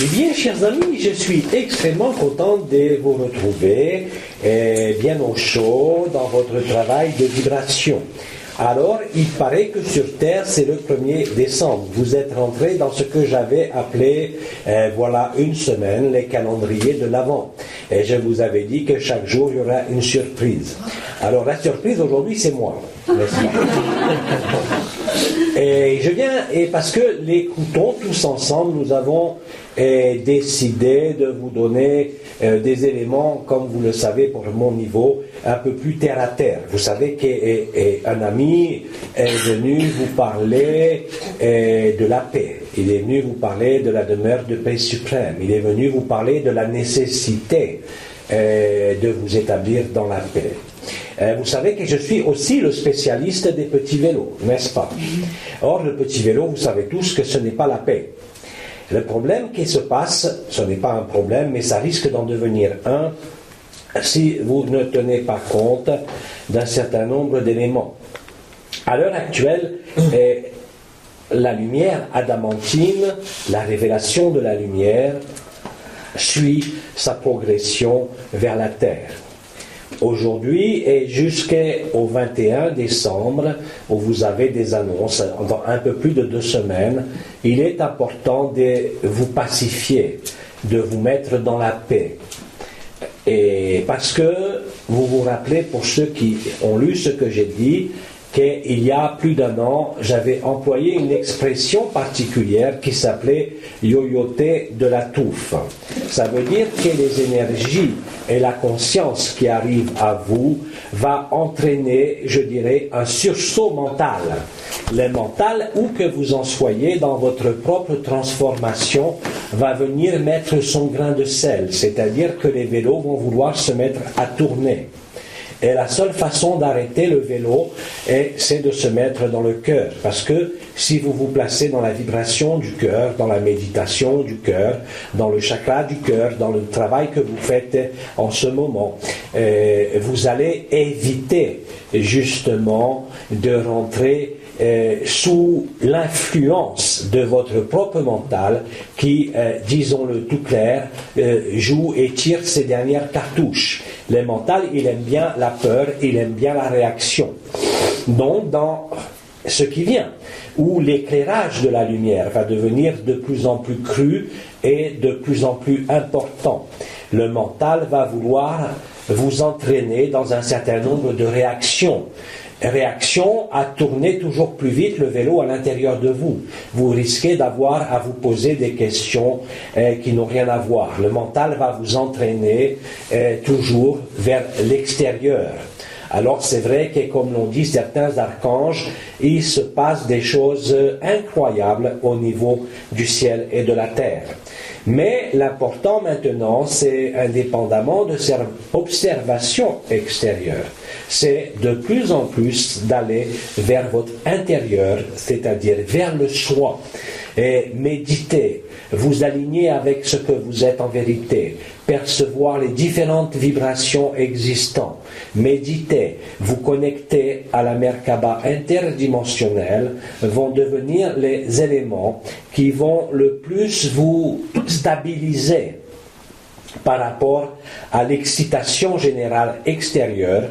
Eh bien, chers amis, je suis extrêmement content de vous retrouver bien au chaud dans votre travail de vibration. Alors, il paraît que sur Terre, c'est le 1er décembre. Vous êtes rentrés dans ce que j'avais appelé, voilà, une semaine, les calendriers de l'Avent. Et je vous avais dit que chaque jour, il y aura une surprise. Alors, la surprise aujourd'hui, c'est moi, n'est-ce pas? Et je viens, et parce que les Croutons, tous ensemble, nous avons décidé de vous donner des éléments, comme vous le savez, pour mon niveau, un peu plus terre à terre. Vous savez qu'un ami est venu vous parler de la paix. Il est venu vous parler de la demeure de paix suprême. Il est venu vous parler de la nécessité de vous établir dans la paix. Vous savez que je suis aussi le spécialiste des petits vélos, n'est-ce pas? Or, le petit vélo, vous savez tous que ce n'est pas la paix. Le problème qui se passe, ce n'est pas un problème, mais ça risque d'en devenir un si vous ne tenez pas compte d'un certain nombre d'éléments. À l'heure actuelle, la lumière adamantine, la révélation de la lumière, suit sa progression vers la Terre. Aujourd'hui et jusqu'au 21 décembre, où vous avez des annonces, dans un peu plus de 2 semaines, il est important de vous pacifier, de vous mettre dans la paix. Et parce que vous vous rappelez, pour ceux qui ont lu ce que j'ai dit, qu'il y a plus d'1 an, j'avais employé une expression particulière qui s'appelait « yoyoter de la touffe ». Ça veut dire que les énergies et la conscience qui arrivent à vous va entraîner, je dirais, un sursaut mental. Le mental, où que vous en soyez dans votre propre transformation, va venir mettre son grain de sel, c'est-à-dire que les vélos vont vouloir se mettre à tourner. Et la seule façon d'arrêter le vélo, c'est de se mettre dans le cœur. Parce que si vous vous placez dans la vibration du cœur, dans la méditation du cœur, dans le chakra du cœur, dans le travail que vous faites en ce moment, vous allez éviter justement de rentrer sous l'influence de votre propre mental qui, disons-le tout clair, joue et tire ses dernières cartouches. Le mental, il aime bien la peur, il aime bien la réaction. Donc, dans ce qui vient, où l'éclairage de la lumière va devenir de plus en plus cru et de plus en plus important, le mental va vouloir vous entraîner dans un certain nombre de réactions à tourner toujours plus vite le vélo à l'intérieur de vous. Vous risquez d'avoir à vous poser des questions qui n'ont rien à voir. Le mental va vous entraîner toujours vers l'extérieur. Alors c'est vrai que, comme l'ont dit certains archanges, il se passe des choses incroyables au niveau du ciel et de la terre. Mais l'important maintenant, c'est, indépendamment de cette observation extérieure, c'est de plus en plus d'aller vers votre intérieur, c'est-à-dire vers le soi, et méditer, vous aligner avec ce que vous êtes en vérité, percevoir les différentes vibrations existantes, méditer, vous connecter à la Merkaba interdimensionnelle, vont devenir les éléments qui vont le plus vous stabiliser par rapport à l'excitation générale extérieure,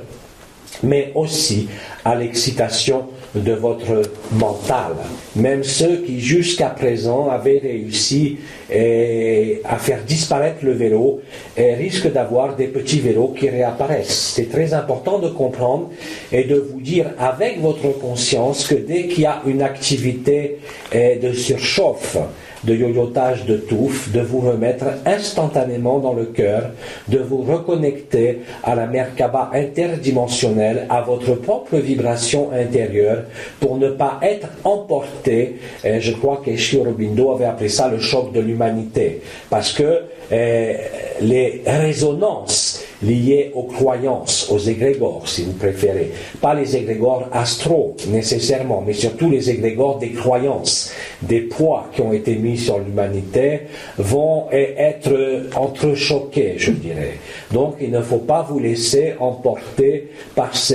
mais aussi à l'excitation de votre mental. Même ceux qui jusqu'à présent avaient réussi à faire disparaître le vélo risquent d'avoir des petits vélos qui réapparaissent. C'est très important de comprendre et de vous dire avec votre conscience que dès qu'il y a une activité de surchauffe, de yoyotage de touffe, de vous remettre instantanément dans le cœur, de vous reconnecter à la Merkaba interdimensionnelle, à votre propre vibration intérieure, pour ne pas être emporté. Je crois que Sri Aurobindo avait appelé ça le choc de l'humanité, parce que les résonances liés aux croyances, aux égrégores, si vous préférez. Pas les égrégores astraux, nécessairement, mais surtout les égrégores des croyances, des poids qui ont été mis sur l'humanité, vont être entrechoqués, je dirais. Donc, il ne faut pas vous laisser emporter par ce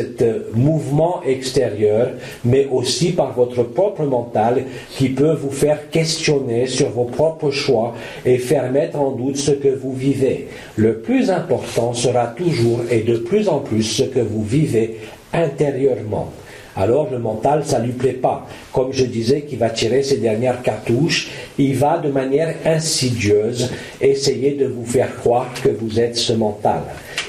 mouvement extérieur, mais aussi par votre propre mental qui peut vous faire questionner sur vos propres choix et faire mettre en doute ce que vous vivez. Le plus important sera toujours et de plus en plus ce que vous vivez intérieurement. Alors le mental, ça ne lui plaît pas. Comme je disais, qu'il va tirer ses dernières cartouches, il va de manière insidieuse essayer de vous faire croire que vous êtes ce mental.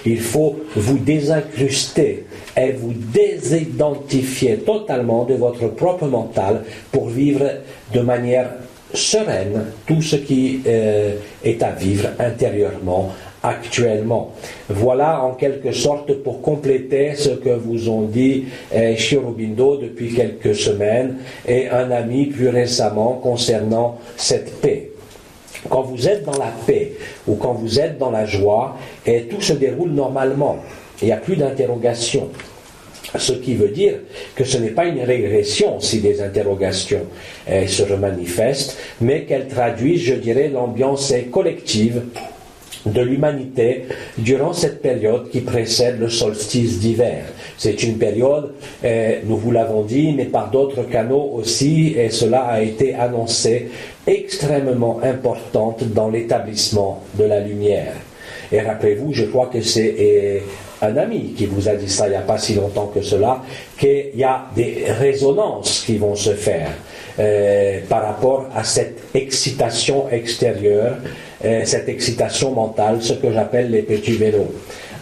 Il faut vous désincruster et vous désidentifier totalement de votre propre mental pour vivre de manière sereine tout ce qui est à vivre intérieurement actuellement. Voilà en quelque sorte pour compléter ce que vous ont dit Sri Aurobindo depuis quelques semaines et un ami plus récemment concernant cette paix. Quand vous êtes dans la paix ou quand vous êtes dans la joie, et tout se déroule normalement, il n'y a plus d'interrogation. Ce qui veut dire que ce n'est pas une régression si des interrogations se manifestent, mais qu'elles traduisent, je dirais, l'ambiance collective de l'humanité durant cette période qui précède le solstice d'hiver. C'est une période, nous vous l'avons dit, mais par d'autres canaux aussi, et cela a été annoncé, extrêmement importante dans l'établissement de la lumière. Et rappelez-vous, je crois que c'est un ami qui vous a dit ça il n'y a pas si longtemps que cela, qu'il y a des résonances qui vont se faire par rapport à cette excitation extérieure, cette excitation mentale, ce que j'appelle les petits vélos.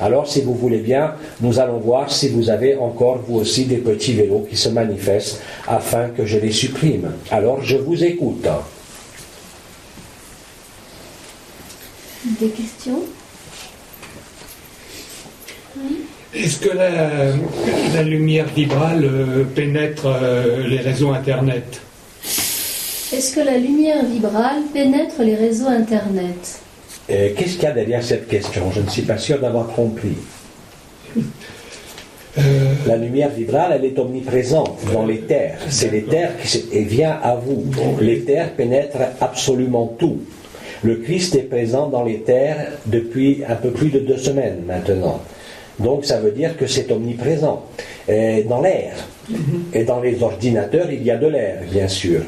Alors, si vous voulez bien, nous allons voir si vous avez encore, vous aussi, des petits vélos qui se manifestent afin que je les supprime. Alors, je vous écoute. Des questions ? Est-ce que la lumière vibrale pénètre les réseaux Internet ? Est-ce que la lumière vibrale pénètre les réseaux Internet ? Qu'est-ce qu'il y a derrière cette question ? Je ne suis pas sûr d'avoir compris. La lumière vibrale, elle est omniprésente dans l'éther. C'est l'éther qui vient à vous. L'éther pénètre absolument tout. Le Christ est présent dans l'éther depuis un peu plus de 2 semaines maintenant. Donc ça veut dire que c'est omniprésent. Dans l'air. Et dans les ordinateurs, il y a de l'air, bien sûr.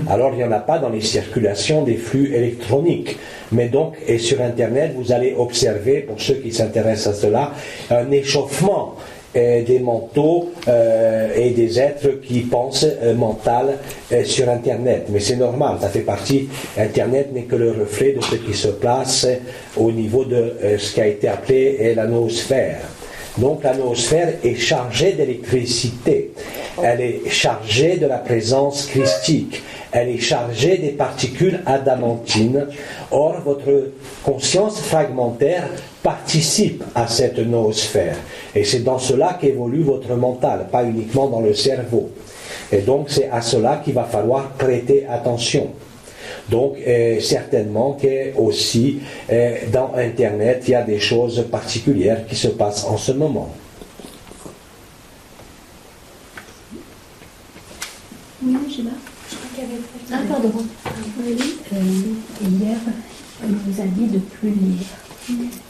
Alors, il n'y en a pas dans les circulations des flux électroniques. Mais donc, et sur Internet, vous allez observer, pour ceux qui s'intéressent à cela, un échauffement des manteaux et des êtres qui pensent mental sur Internet. Mais c'est normal, ça fait partie. Internet n'est que le reflet de ce qui se place au niveau de ce qui a été appelé la noosphère. Donc la noosphère est chargée d'électricité, elle est chargée de la présence christique, elle est chargée des particules adamantines. Or, votre conscience fragmentaire participe à cette noosphère. Et c'est dans cela qu'évolue votre mental, pas uniquement dans le cerveau. Et donc c'est à cela qu'il va falloir prêter attention. Donc, certainement que aussi dans Internet, il y a des choses particulières qui se passent en ce moment. Oui, je là. Ah, pardon. Oui. Hier, on nous a dit de plus lire.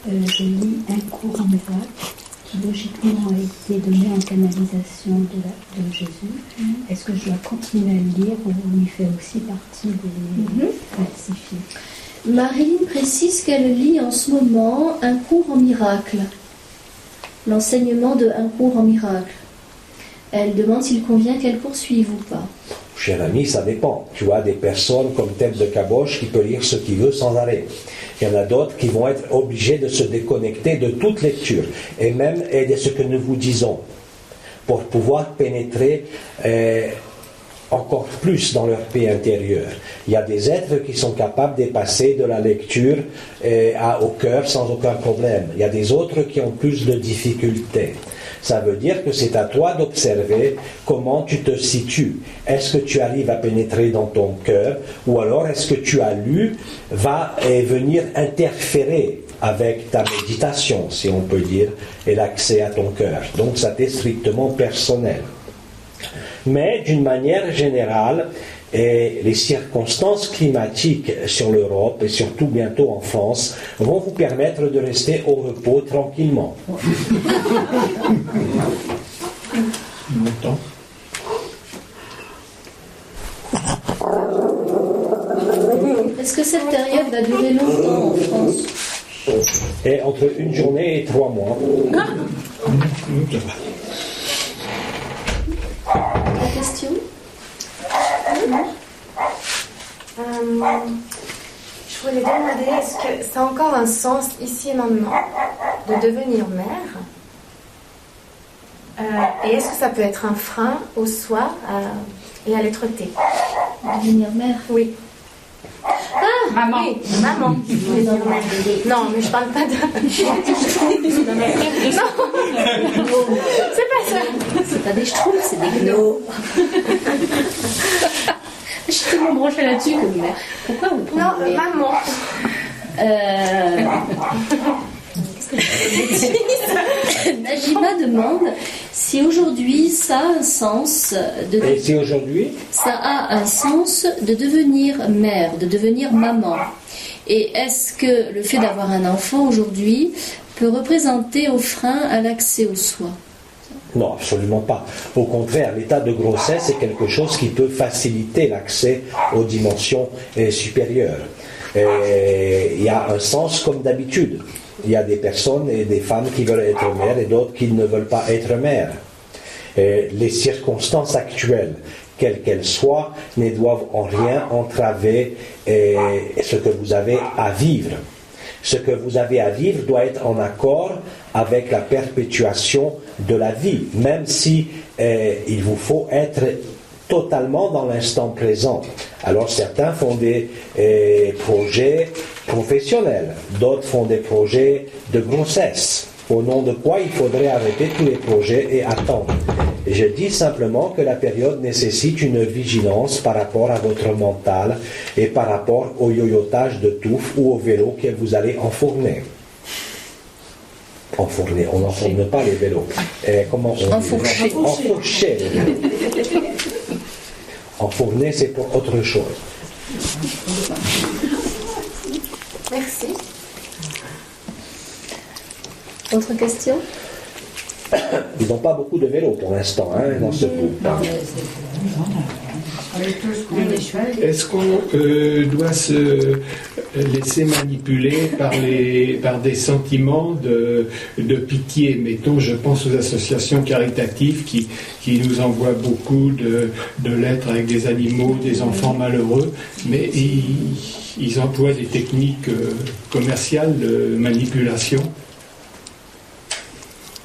Je lis Un cours en miracle, qui logiquement a été donné en canalisation de Jésus. Est-ce que je dois continuer à le lire ou il fait aussi partie des falsifiés? Marilyn précise qu'elle lit en ce moment Un cours en miracle, l'enseignement de Un cours en miracle. Elle demande s'il convient qu'elle poursuive ou pas. Cher ami, ça dépend. Tu as des personnes comme Tête de Caboche qui peut lire ce qu'il veut sans arrêt. Il y en a d'autres qui vont être obligés de se déconnecter de toute lecture et même de ce que nous vous disons pour pouvoir pénétrer encore plus dans leur paix intérieure. Il y a des êtres qui sont capables de passer de la lecture au cœur sans aucun problème. Il y a des autres qui ont plus de difficultés. Ça veut dire que c'est à toi d'observer comment tu te situes. Est-ce que tu arrives à pénétrer dans ton cœur ou alors est-ce que tu as lu va venir interférer avec ta méditation, si on peut dire, et l'accès à ton cœur. Donc ça t'est strictement personnel. Mais d'une manière générale, et les circonstances climatiques sur l'Europe et surtout bientôt en France vont vous permettre de rester au repos tranquillement. Longtemps. Est-ce que cette période va durer longtemps en France? Et entre une journée et 3 mois. La question? Je voulais demander, est-ce que ça a encore un sens ici et maintenant de devenir mère? Et est-ce que ça peut être un frein au soi et à l'être-té? Devenir mère? Oui. Ah, maman. Oui, maman. Non, mais je parle pas de... Non, c'est pas ça. C'est pas des schtroumpfs, c'est des gnomes. Je suis tellement branchée là-dessus que mais pourquoi on prend Non, maman. Najima demande si aujourd'hui ça a un sens Et si aujourd'hui, ça a un sens de devenir mère, de devenir maman. Et est-ce que le fait d'avoir un enfant aujourd'hui peut représenter au frein à l'accès au soi? non, absolument pas. Au contraire, l'état de grossesse est quelque chose qui peut faciliter l'accès aux dimensions supérieures. Et il y a un sens comme d'habitude. Il y a des personnes et des femmes qui veulent être mères et d'autres qui ne veulent pas être mères. Et les circonstances actuelles, quelles qu'elles soient, ne doivent en rien entraver ce que vous avez à vivre. Ce que vous avez à vivre doit être en accord avec la perpétuation de la vie, même si il vous faut être totalement dans l'instant présent. Alors certains font des projets professionnels, d'autres font des projets de grossesse, au nom de quoi il faudrait arrêter tous les projets et attendre. Et je dis simplement que la période nécessite une vigilance par rapport à votre mental et par rapport au yoyotage de touffe ou au vélo que vous allez enfourner. Enfourner, on n'enfourne pas les vélos. Comment on dit? Enfourcher. Enfourcher les vélos. Enfourner, c'est pour autre chose. Merci. Autre question? Ils n'ont pas beaucoup de vélos pour l'instant, dans ce groupe. Est-ce qu'on doit se laisser manipuler par des sentiments de pitié? Mettons, je pense aux associations caritatives qui nous envoient beaucoup de lettres avec des animaux, des enfants malheureux, mais ils emploient des techniques commerciales de manipulation.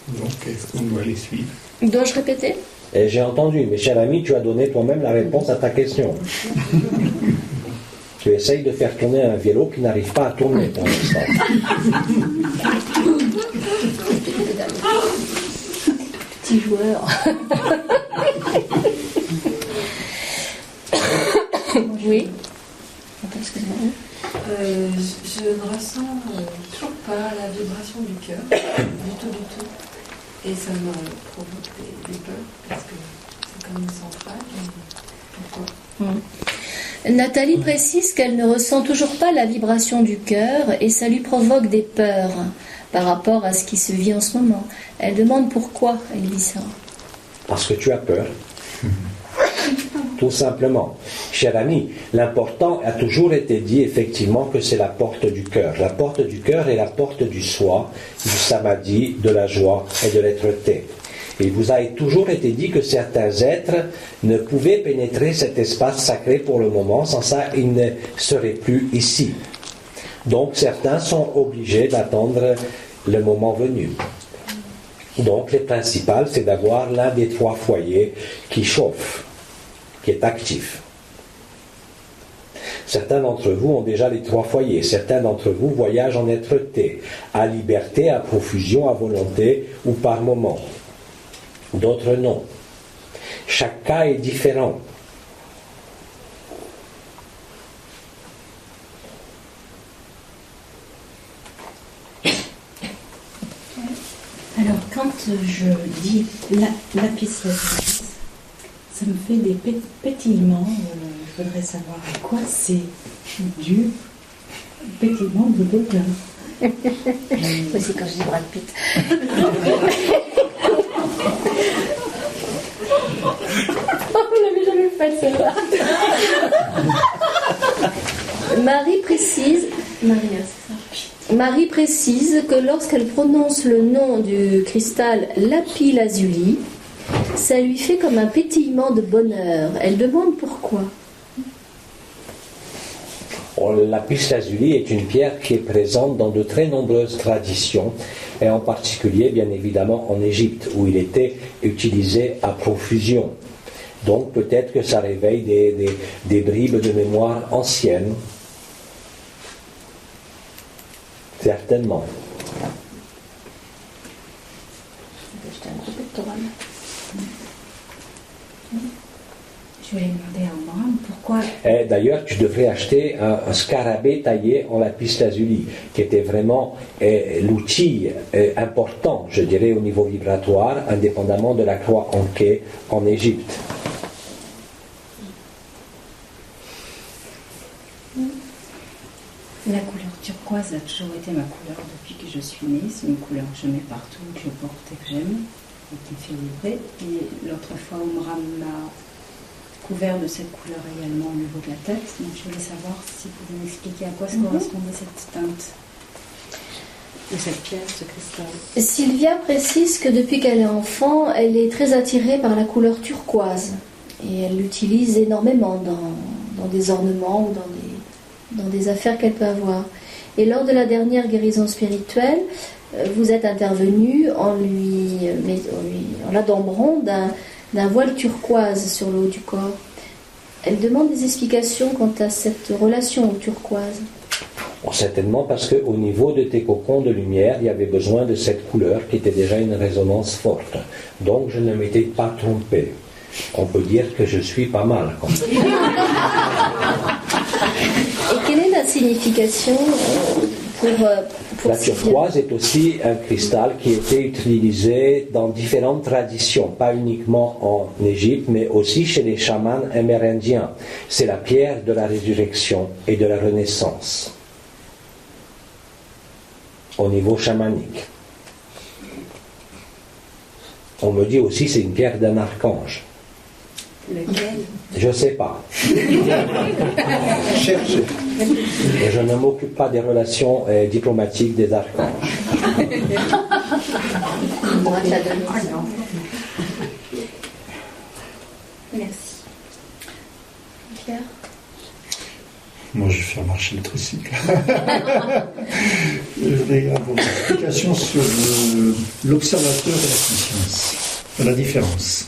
Donc, est-ce qu'on doit les suivre? Dois-je répéter? Et j'ai entendu, mais cher ami, tu as donné toi-même la réponse à ta question. Tu essayes de faire tourner un vélo qui n'arrive pas à tourner pour l'instant. Petit joueur. Oui. Attends, excuse-moi. Je ne ressens toujours pas la vibration du cœur, du tout. Et ça me provoque des peurs, parce que c'est comme une centrale. Pourquoi? Nathalie précise qu'elle ne ressent toujours pas la vibration du cœur et ça lui provoque des peurs par rapport à ce qui se vit en ce moment. Elle demande pourquoi elle dit ça. Parce que tu as peur. Tout simplement. Cher ami, l'important a toujours été dit effectivement que c'est la porte du cœur. La porte du cœur est la porte du soi, du samadhi, de la joie et de l'être-té. Il vous a toujours été dit que certains êtres ne pouvaient pénétrer cet espace sacré pour le moment, sans ça ils ne seraient plus ici. Donc certains sont obligés d'attendre le moment venu. Donc le principal c'est d'avoir l'un des 3 foyers qui chauffe, qui est actif. Certains d'entre vous ont déjà les 3 foyers. Certains d'entre vous voyagent en être-té, à liberté, à profusion, à volonté ou par moment. D'autres non. Chaque cas est différent. je dis lapis lazuli, ça me fait des pétillements. Je voudrais savoir à quoi c'est dû, pétillement de bonheur. Oui, c'est quand je dis Brad Pitt. Vous l'avez jamais fait, celle-là. Marie précise que lorsqu'elle prononce le nom du cristal lapis lazuli, ça lui fait comme un pétillement de bonheur. Elle demande pourquoi. Le lapis lazuli est une pierre qui est présente dans de très nombreuses traditions, et en particulier, bien évidemment, en Égypte, où il était utilisé à profusion. Donc peut-être que ça réveille des bribes de mémoire anciennes. Certainement. Je vais demander à Abraham pourquoi. D'ailleurs, tu devrais acheter un scarabée taillé en lapis lazuli, qui était vraiment l'outil important, je dirais, au niveau vibratoire, indépendamment de la croix ankée en Égypte. La couleur turquoise a toujours été ma couleur depuis que je suis née. C'est une couleur que je mets partout, que je porte et que j'aime, et qui me fait vibrer. Et l'autre fois, Omram m'a couvert de cette couleur également au niveau de la tête. Donc je voulais savoir si vous pouvez m'expliquer à quoi se correspondait cette teinte de cette pierre, ce cristal. Sylvia précise que depuis qu'elle est enfant, elle est très attirée par la couleur turquoise. Et elle l'utilise énormément dans des ornements ou dans des affaires qu'elle peut avoir. Et lors de la dernière guérison spirituelle, vous êtes intervenu en l'adambrant d'un voile turquoise sur le haut du corps. Elle demande des explications quant à cette relation au turquoise. Certainement parce qu'au niveau de tes cocons de lumière, il y avait besoin de cette couleur qui était déjà une résonance forte. Donc je ne m'étais pas trompé. On peut dire que je suis pas mal. Et quelle est la signification pour la turquoise est aussi un cristal qui était utilisé dans différentes traditions, pas uniquement en Égypte, mais aussi chez les chamans amérindiens. C'est la pierre de la résurrection et de la renaissance au niveau chamanique. On me dit aussi que c'est une pierre d'un archange. Lequel ? Je ne sais pas. Cherchez. Et je ne m'occupe pas des relations diplomatiques des archanges. Merci. Pierre ? Moi, je vais faire marcher le tricycle. Je voudrais avoir une explication sur l'observateur et la conscience. La différence.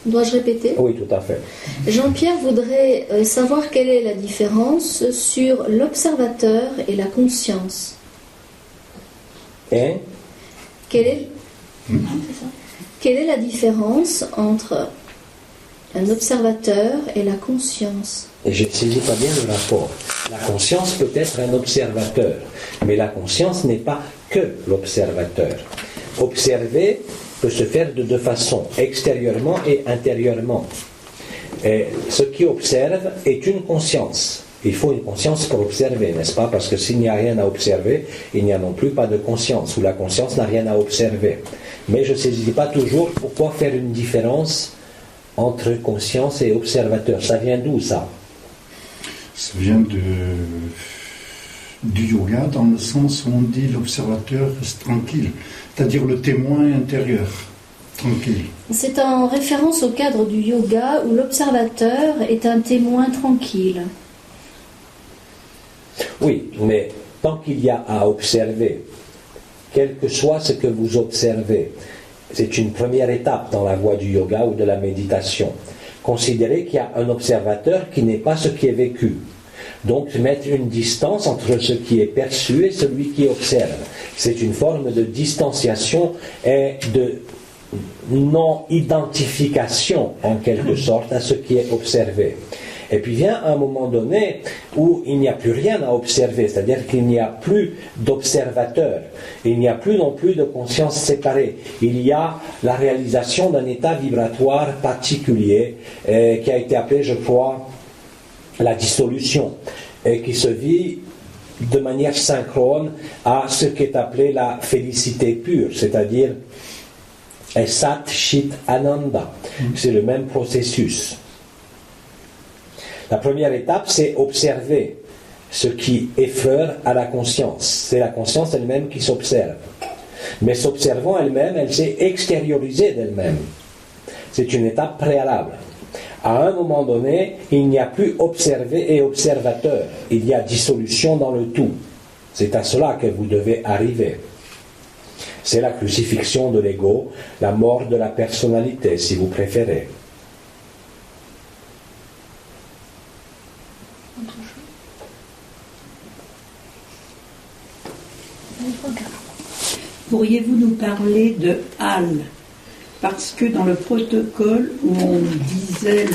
Dois-je répéter ? Oui, tout à fait. Jean-Pierre voudrait savoir quelle est la différence sur l'observateur et la conscience. Et Quelle est la différence entre un observateur et la conscience ? Et je ne saisis pas bien le rapport. La conscience peut être un observateur, mais la conscience n'est pas que l'observateur. Observer peut se faire de deux façons, extérieurement et intérieurement. Et ce qui observe est une conscience. Il faut une conscience pour observer, n'est-ce pas? Parce que s'il n'y a rien à observer, il n'y a non plus pas de conscience, ou la conscience n'a rien à observer. Mais je ne saisis pas toujours pourquoi faire une différence entre conscience et observateur. Ça vient d'où, ça? Ça vient du yoga, dans le sens où on dit l'observateur reste tranquille, c'est-à-dire le témoin intérieur, tranquille. C'est en référence au cadre du yoga où l'observateur est un témoin tranquille. Oui, mais tant qu'il y a à observer, quel que soit ce que vous observez, c'est une première étape dans la voie du yoga ou de la méditation. Considérez qu'il y a un observateur qui n'est pas ce qui est vécu. Donc, mettre une distance entre ce qui est perçu et celui qui observe. C'est une forme de distanciation et non-identification en quelque sorte à ce qui est observé. Et puis vient un moment donné où il n'y a plus rien à observer, c'est-à-dire qu'il n'y a plus d'observateur, il n'y a plus non plus de conscience séparée. Il y a la réalisation d'un état vibratoire particulier qui a été appelé, je crois, la dissolution, et qui se vit de manière synchrone à ce qui est appelé la félicité pure, c'est-à-dire Sat Chit Ananda. C'est le même processus. La première étape, c'est observer ce qui effleure à la conscience. C'est la conscience elle-même qui s'observe. Mais s'observant elle-même, elle s'est extériorisée d'elle-même. C'est une étape préalable. À un moment donné, il n'y a plus observé et observateur. Il y a dissolution dans le tout. C'est à cela que vous devez arriver. C'est la crucifixion de l'ego, la mort de la personnalité, si vous préférez. Pourriez-vous nous parler de Al? Parce que dans le protocole où on disait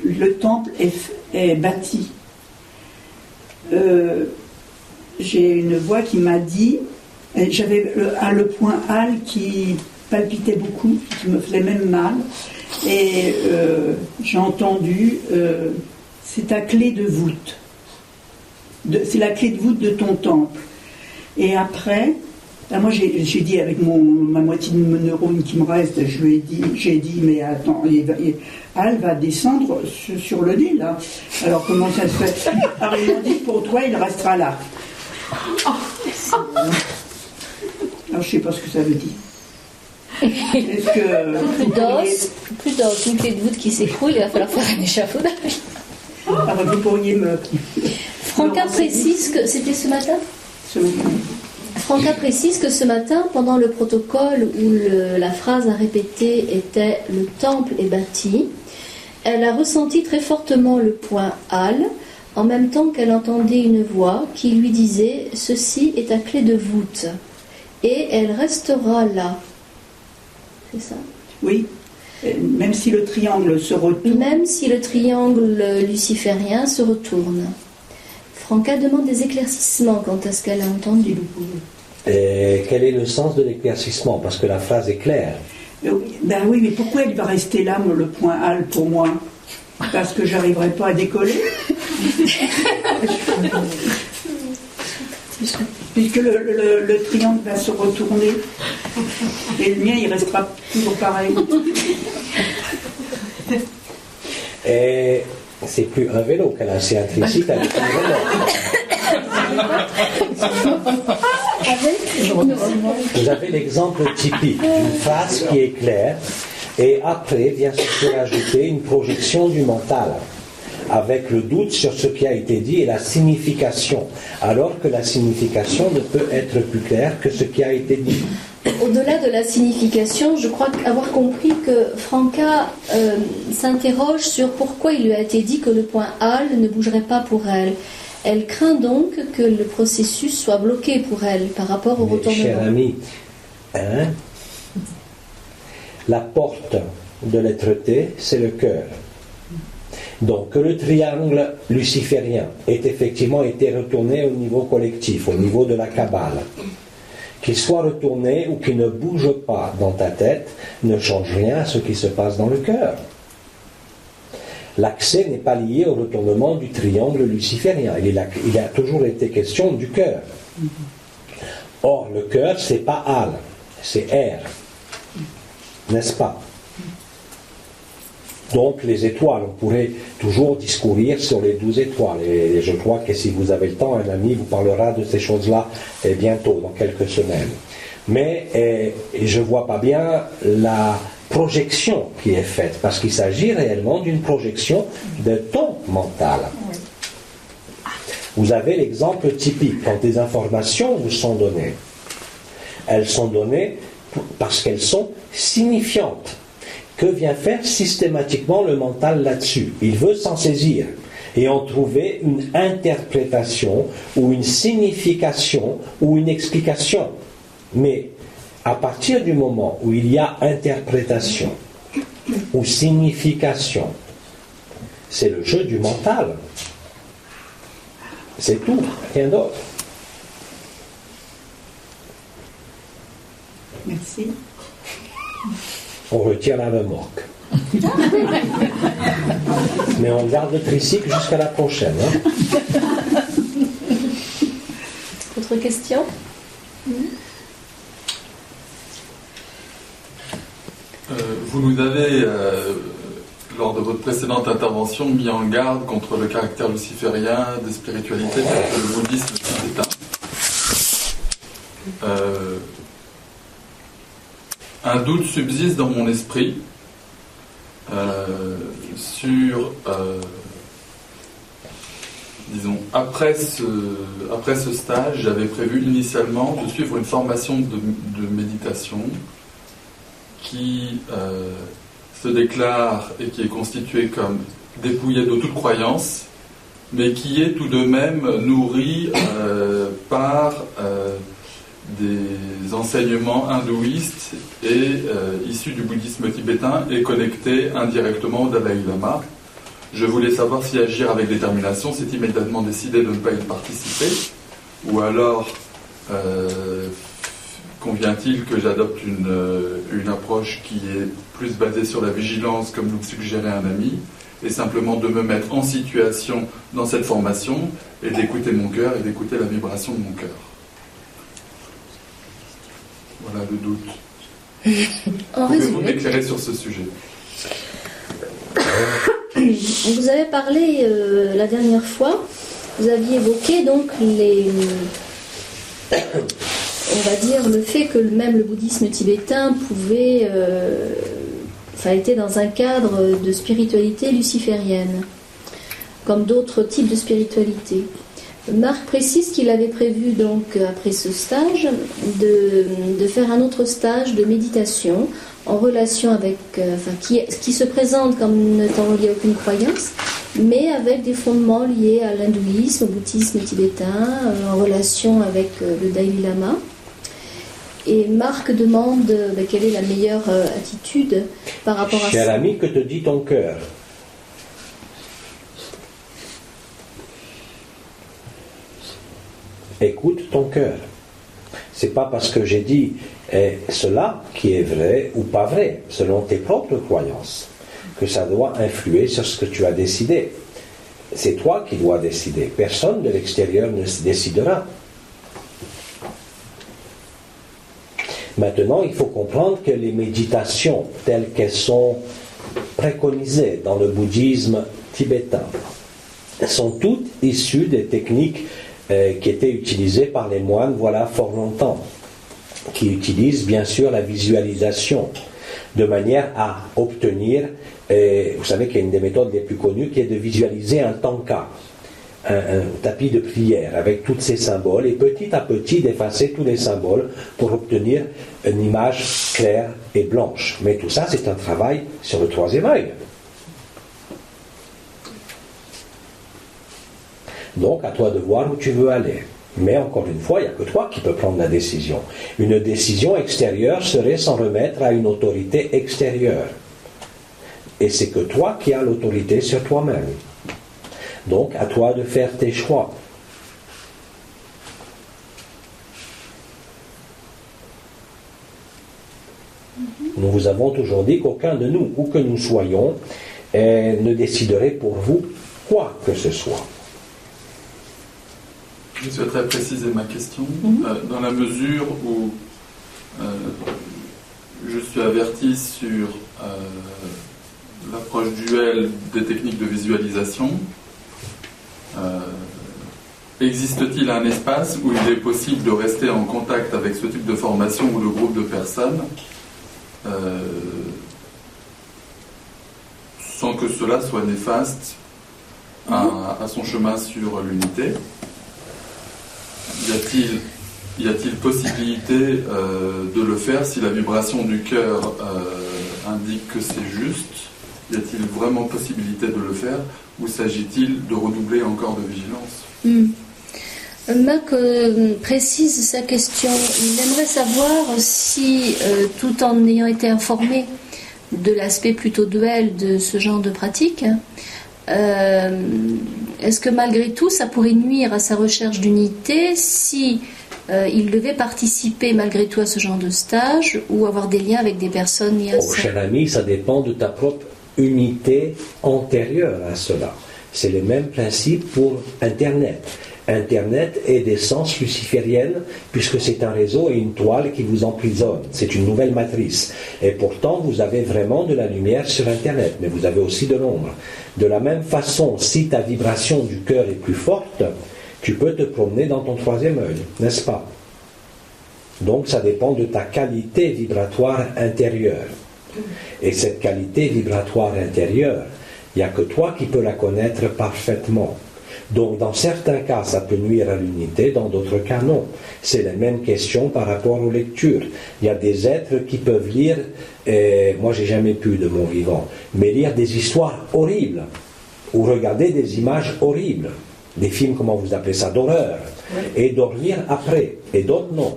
le temple est bâti, j'ai une voix qui m'a dit, j'avais le point Al qui palpitait beaucoup, qui me faisait même mal, et j'ai entendu c'est ta clé de voûte. C'est la clé de voûte de ton temple. Et après, moi j'ai dit avec ma moitié de neurone qui me reste, j'ai dit mais attends, Al va descendre sur le nez là. Alors comment ça se fait? Alors ils m'ont dit pour toi il restera là. Alors je sais pas ce que ça veut dire. Est-ce que plus d'os, une clé de voûte qui s'écroule, il va falloir faire un échafaudage. Alors vous pourriez me... Franca précise que c'était ce matin. Franca précise que ce matin, pendant le protocole où la phrase à répéter était « le temple est bâti », elle a ressenti très fortement le point « Al », en même temps qu'elle entendait une voix qui lui disait « ceci est ta clé de voûte » et elle restera là. C'est ça? Oui. Même si le triangle se retourne. Même si le triangle luciférien se retourne. Franca demande des éclaircissements quant à ce qu'elle a entendu. Et quel est le sens de l'éclaircissement? Parce que la phrase est claire. Ben oui, mais pourquoi il va rester là, le point Al, pour moi? Parce que j'arriverai pas à décoller. Puisque le triangle va se retourner. Et le mien, il restera toujours pareil. Et c'est plus un vélo qu'elle a, c'est un tricycle avec un vélo. Vous avez l'exemple typique d'une phrase qui est claire et après vient se rajouter une projection du mental avec le doute sur ce qui a été dit et la signification, alors que la signification ne peut être plus claire que ce qui a été dit. Au-delà de la signification, je crois avoir compris que Franca s'interroge sur pourquoi il lui a été dit que le point Al ne bougerait pas pour elle. Elle craint donc que le processus soit bloqué pour elle par rapport au retournement. Cher ami, la porte de l'être-té, c'est le cœur. Donc que le triangle luciférien ait effectivement été retourné au niveau collectif, au niveau de la Kabbale, qu'il soit retourné ou qu'il ne bouge pas dans ta tête, ne change rien à ce qui se passe dans le cœur. L'accès n'est pas lié au retournement du triangle luciférien. Il a toujours été question du cœur. Or, le cœur, c'est pas Al, c'est R. N'est-ce pas? Donc, les étoiles, on pourrait toujours discourir sur les 12 étoiles. Et je crois que si vous avez le temps, un ami vous parlera de ces choses-là bientôt, dans quelques semaines. Mais je ne vois pas bien la projection qui est faite, parce qu'il s'agit réellement d'une projection de ton mental. Vous avez l'exemple typique, quand des informations vous sont données. Elles sont données parce qu'elles sont signifiantes. Que vient faire systématiquement le mental là-dessus? Il veut s'en saisir. et ont trouvé une interprétation ou une signification ou une explication. Mais à partir du moment où il y a interprétation ou signification, c'est le jeu du mental. C'est tout, rien d'autre. Merci. On retire la remorque. Mais on garde le tricycle jusqu'à la prochaine. Hein. Autre question? Vous nous avez, lors de votre précédente intervention, mis en garde contre le caractère luciférien des spiritualités telles que le bouddhisme tibétain. Un doute subsiste dans mon esprit sur, disons, après ce stage, j'avais prévu initialement de suivre une formation de méditation qui se déclare et qui est constituée comme dépouillée de toute croyance, mais qui est tout de même nourrie par des enseignements hindouistes et issus du bouddhisme tibétain et connectés indirectement au Dalai Lama. Je voulais savoir si agir avec détermination, c'est immédiatement décider de ne pas y participer, ou alors convient-il que j'adopte une approche qui est plus basée sur la vigilance, comme nous le suggérait un ami, et simplement de me mettre en situation dans cette formation et d'écouter mon cœur et d'écouter la vibration de mon cœur. Voilà le doute. Pouvez-vous m'éclairer sur ce sujet? Vous avez parlé la dernière fois, vous aviez évoqué donc on va dire le fait que même le bouddhisme tibétain pouvait, était dans un cadre de spiritualité luciférienne, comme d'autres types de spiritualité. Marc précise qu'il avait prévu donc après ce stage de faire un autre stage de méditation en relation avec, qui se présente comme n'étant lié à aucune croyance, mais avec des fondements liés à l'hindouisme, au bouddhisme tibétain, en relation avec le Dalai Lama. Et Marc demande quelle est la meilleure attitude par rapport à ça. Cher ami, que te dit ton cœur? Écoute ton cœur. C'est pas parce que j'ai dit cela qui est vrai ou pas vrai, selon tes propres croyances, que ça doit influer sur ce que tu as décidé. C'est toi qui dois décider. Personne de l'extérieur ne décidera. Maintenant, il faut comprendre que les méditations telles qu'elles sont préconisées dans le bouddhisme tibétain sont toutes issues des techniques qui étaient utilisées par les moines voilà fort longtemps, qui utilisent bien sûr la visualisation de manière à obtenir, vous savez qu'il y a une des méthodes les plus connues qui est de visualiser un tanka, un tapis de prière avec tous ces symboles et petit à petit d'effacer tous les symboles pour obtenir une image claire et blanche. Mais tout ça, c'est un travail sur le troisième œil. Donc, à toi de voir où tu veux aller. Mais encore une fois, il n'y a que toi qui peux prendre la décision. Une décision extérieure serait s'en remettre à une autorité extérieure. Et c'est que toi qui as l'autorité sur toi-même. Donc, à toi de faire tes choix. Nous vous avons toujours dit qu'aucun de nous, où que nous soyons, ne déciderait pour vous quoi que ce soit. Je souhaiterais préciser ma question, dans la mesure où je suis averti sur l'approche duelle des techniques de visualisation. Existe-t-il un espace où il est possible de rester en contact avec ce type de formation ou de groupe de personnes sans que cela soit néfaste à son chemin sur l'unité? Y a-t-il possibilité de le faire si la vibration du cœur indique que c'est juste? Y a-t-il vraiment possibilité de le faire? ou s'agit-il de redoubler encore de vigilance? Marc précise sa question. Il aimerait savoir si, tout en ayant été informé de l'aspect plutôt duel de ce genre de pratique, est-ce que malgré tout ça pourrait nuire à sa recherche d'unité si il devait participer malgré tout à ce genre de stage ou avoir des liens avec des personnes liées à ça? Cher ami, ça dépend de ta propre unité antérieure à cela. C'est le même principe pour Internet. Internet est d'essence luciférienne puisque c'est un réseau et une toile qui vous emprisonne. C'est une nouvelle matrice. Et pourtant, vous avez vraiment de la lumière sur Internet, mais vous avez aussi de l'ombre. De la même façon, si ta vibration du cœur est plus forte, tu peux te promener dans ton troisième œil, n'est-ce pas? Donc, ça dépend de ta qualité vibratoire intérieure. Et cette qualité vibratoire intérieure, il n'y a que toi qui peux la connaître parfaitement. Donc, dans certains cas, ça peut nuire à l'unité, dans d'autres cas, non. C'est la même question par rapport aux lectures. Il y a des êtres qui peuvent lire, et moi, j'ai jamais pu de mon vivant, mais lire des histoires horribles, ou regarder des images horribles, des films, comment vous appelez ça, d'horreur, et dormir après, et d'autres, non.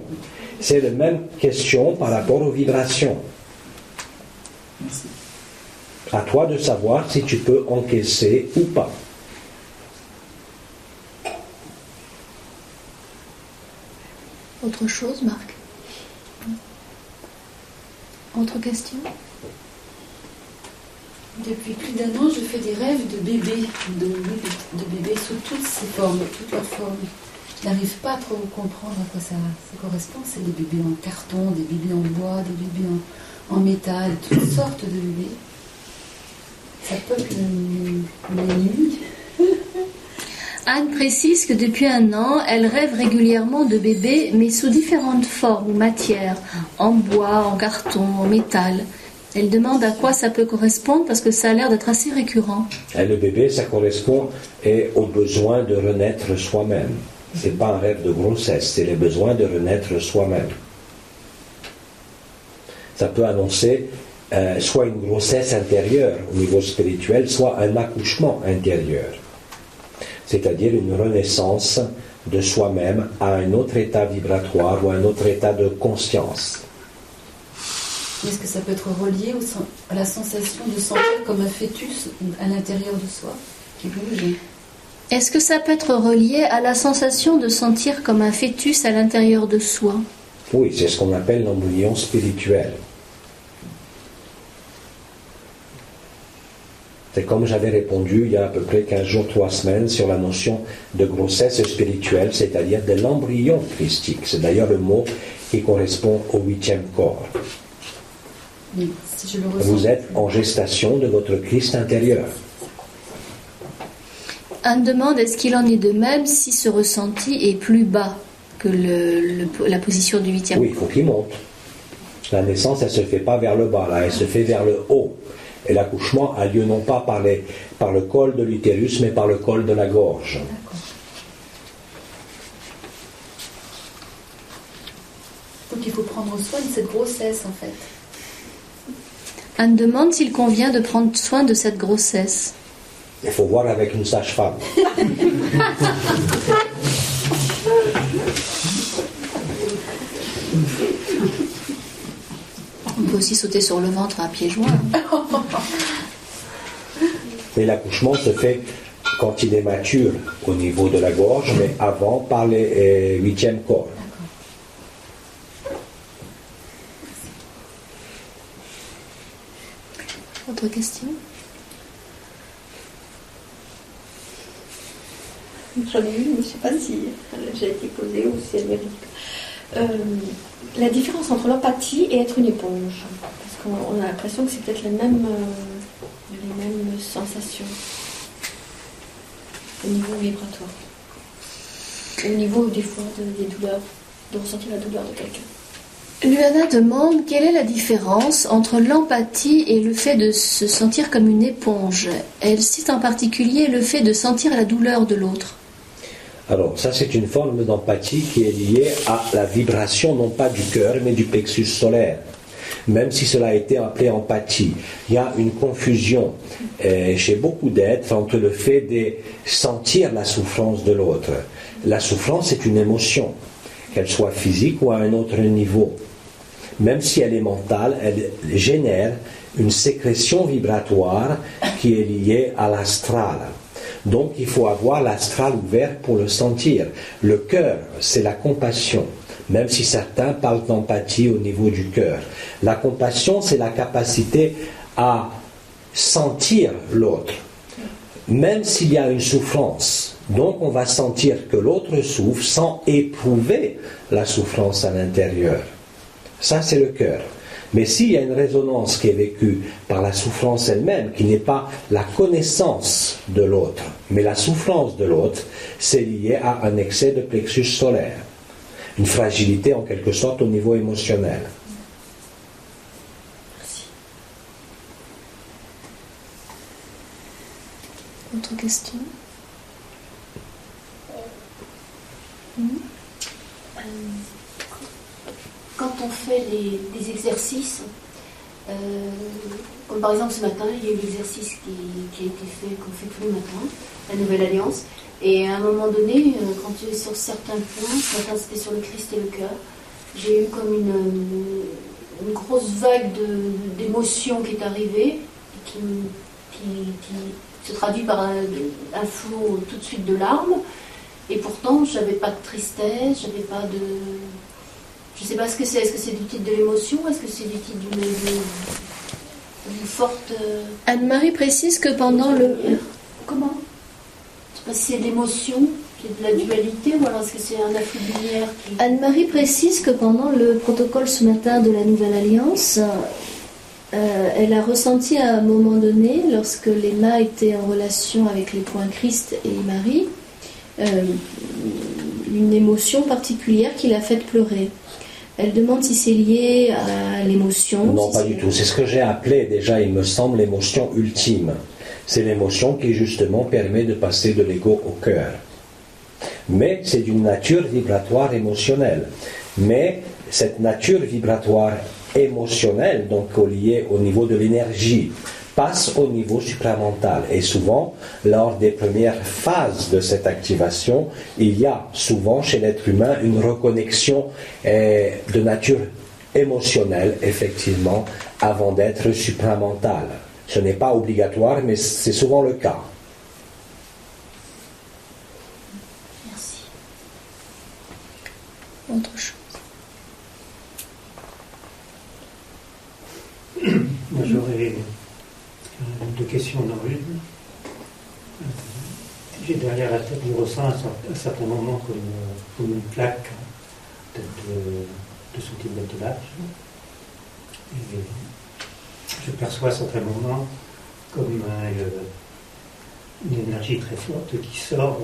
C'est la même question par rapport aux vibrations. Merci. À toi de savoir si tu peux encaisser ou pas. Autre chose, Marc? Autre question? Depuis plus d'1 an, je fais des rêves de bébés, de bébés sous toutes ces formes, toutes leurs formes. Je n'arrive pas à trop comprendre à quoi ça correspond. C'est des bébés en carton, des bébés en bois, des bébés en métal, toutes sortes de bébés. Ça peuple mes nuits. Anne précise que depuis 1 an, elle rêve régulièrement de bébés, mais sous différentes formes ou matières, en bois, en carton, en métal. Elle demande à quoi ça peut correspondre parce que ça a l'air d'être assez récurrent. Et le bébé, ça correspond au besoin de renaître soi-même. Ce n'est pas un rêve de grossesse, c'est le besoin de renaître soi-même. Ça peut annoncer soit une grossesse intérieure au niveau spirituel, soit un accouchement intérieur. C'est-à-dire une renaissance de soi-même à un autre état vibratoire ou à un autre état de conscience. Est-ce que ça peut être relié à la sensation de sentir comme un fœtus à l'intérieur de soi qui bouge? Est-ce que ça peut être relié à la sensation de sentir comme un fœtus à l'intérieur de soi? Oui, c'est ce qu'on appelle l'embryon spirituel. C'est comme j'avais répondu il y a à peu près 15 jours, 3 semaines sur la notion de grossesse spirituelle, c'est-à-dire de l'embryon christique. C'est d'ailleurs le mot qui correspond au 8e corps. Mais si je le ressens, vous êtes en gestation de votre Christ intérieur. Anne demande est-ce qu'il en est de même si ce ressenti est plus bas que la position du 8e corps? Oui, il faut qu'il monte. La naissance, elle ne se fait pas vers le bas, là, elle se fait vers le haut. Et l'accouchement a lieu non pas par le col de l'utérus, mais par le col de la gorge. D'accord. Donc il faut prendre soin de cette grossesse, en fait. Anne demande s'il convient de prendre soin de cette grossesse. Il faut voir avec une sage-femme. On peut aussi sauter sur le ventre à pieds joints. Mais l'accouchement se fait quand il est mature au niveau de la gorge, mais avant par les 8e corps. Autre question? J'en ai une, mais je ne sais pas si elle a déjà été posée ou si elle mérite. La différence entre l'empathie et être une éponge. Parce qu'on a l'impression que c'est peut-être les mêmes sensations au niveau vibratoire. Au niveau des fois des douleurs, de ressentir la douleur de quelqu'un. Luana demande quelle est la différence entre l'empathie et le fait de se sentir comme une éponge. Elle cite en particulier le fait de sentir la douleur de l'autre. Alors, ça c'est une forme d'empathie qui est liée à la vibration, non pas du cœur, mais du plexus solaire. même si cela a été appelé empathie. Il y a une confusion chez beaucoup d'êtres entre le fait de sentir la souffrance de l'autre. La souffrance est une émotion, qu'elle soit physique ou à un autre niveau. Même si elle est mentale, elle génère une sécrétion vibratoire qui est liée à l'astral. Donc il faut avoir l'astral ouvert pour le sentir. Le cœur, c'est la compassion, même si certains parlent d'empathie au niveau du cœur. La compassion, c'est la capacité à sentir l'autre, même s'il y a une souffrance. Donc on va sentir que l'autre souffre sans éprouver la souffrance à l'intérieur. Ça, c'est le cœur. Mais s'il y a une résonance qui est vécue par la souffrance elle-même, qui n'est pas la connaissance de l'autre, mais la souffrance de l'autre, c'est lié à un excès de plexus solaire, une fragilité en quelque sorte au niveau émotionnel. Merci. Autre question? Quand on fait des exercices, comme par exemple ce matin, il y a eu l'exercice qui a été fait, qu'on fait tous les matins, la Nouvelle Alliance, et à un moment donné, quand tu es sur certains points, ce matin c'était sur le Christ et le cœur, j'ai eu comme une grosse vague d'émotions qui est arrivée, qui se traduit par un flot tout de suite de larmes, et pourtant j'avais pas de tristesse, j'avais pas de... Je ne sais pas ce que c'est. Est-ce que c'est du titre de l'émotion? Est-ce que c'est du titre d'une forte... Anne-Marie précise que pendant le... Comment? Je ne sais pas si c'est de l'émotion, qui est de la dualité, ou alors est-ce que c'est un afflux de lumière qui... Anne-Marie précise que pendant le protocole ce matin de la Nouvelle Alliance, elle a ressenti à un moment donné, lorsque Léna était en relation avec les points Christ et Marie, une émotion particulière qui l'a fait pleurer. Elle demande si c'est lié à l'émotion. Non, pas du tout. C'est ce que j'ai appelé déjà, il me semble, l'émotion ultime. C'est l'émotion qui justement permet de passer de l'ego au cœur. Mais c'est d'une nature vibratoire émotionnelle. Mais cette nature vibratoire émotionnelle, donc liée au niveau de l'énergie, passe au niveau supramental. Et souvent, lors des premières phases de cette activation, il y a souvent chez l'être humain une reconnexion de nature émotionnelle, effectivement, avant d'être supramentale. Ce n'est pas obligatoire, mais c'est souvent le cas. Merci. Autre chose. Moi, j'aurais deux questions dans une. J'ai derrière la tête, je ressens à certains moments comme une plaque de centimètres de large. Et je perçois à certains moments comme une énergie très forte qui sort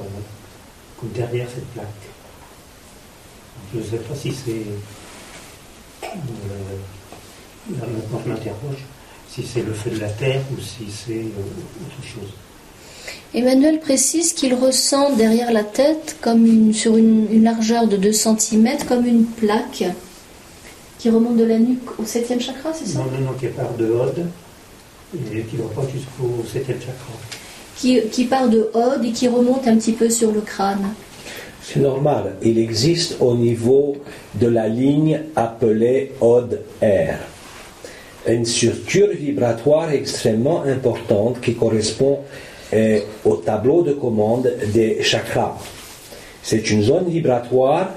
comme derrière cette plaque. Je ne sais pas si c'est... Là, maintenant je m'interroge si c'est le feu de la terre ou si c'est autre chose. Emmanuel précise qu'il ressent derrière la tête, sur une largeur de 2 cm, comme une plaque qui remonte de la nuque au 7e chakra, c'est ça? Non, qui part de Hod et qui va pas jusqu'au 7e chakra. Qui part de Hod et qui remonte un petit peu sur le crâne. C'est normal. Il existe au niveau de la ligne appelée Hod-R une structure vibratoire extrêmement importante qui correspond au tableau de commande des chakras. C'est une zone vibratoire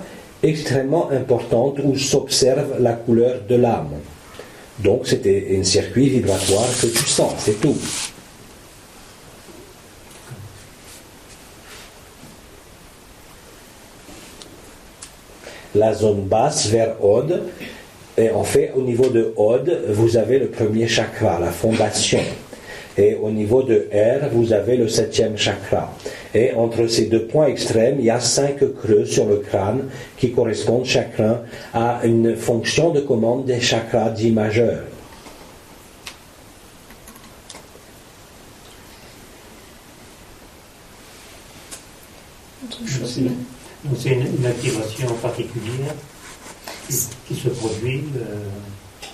extrêmement importante où s'observe la couleur de l'âme. Donc c'est un circuit vibratoire que tu sens, c'est tout. La zone basse vers Hod, et en fait au niveau de Hod, vous avez le premier chakra, la fondation. Et au niveau de R, vous avez le 7e chakra. Et entre ces deux points extrêmes, il y a 5 creux sur le crâne qui correspondent chacun à une fonction de commande des chakras dits majeurs. C'est une activation particulière qui se produit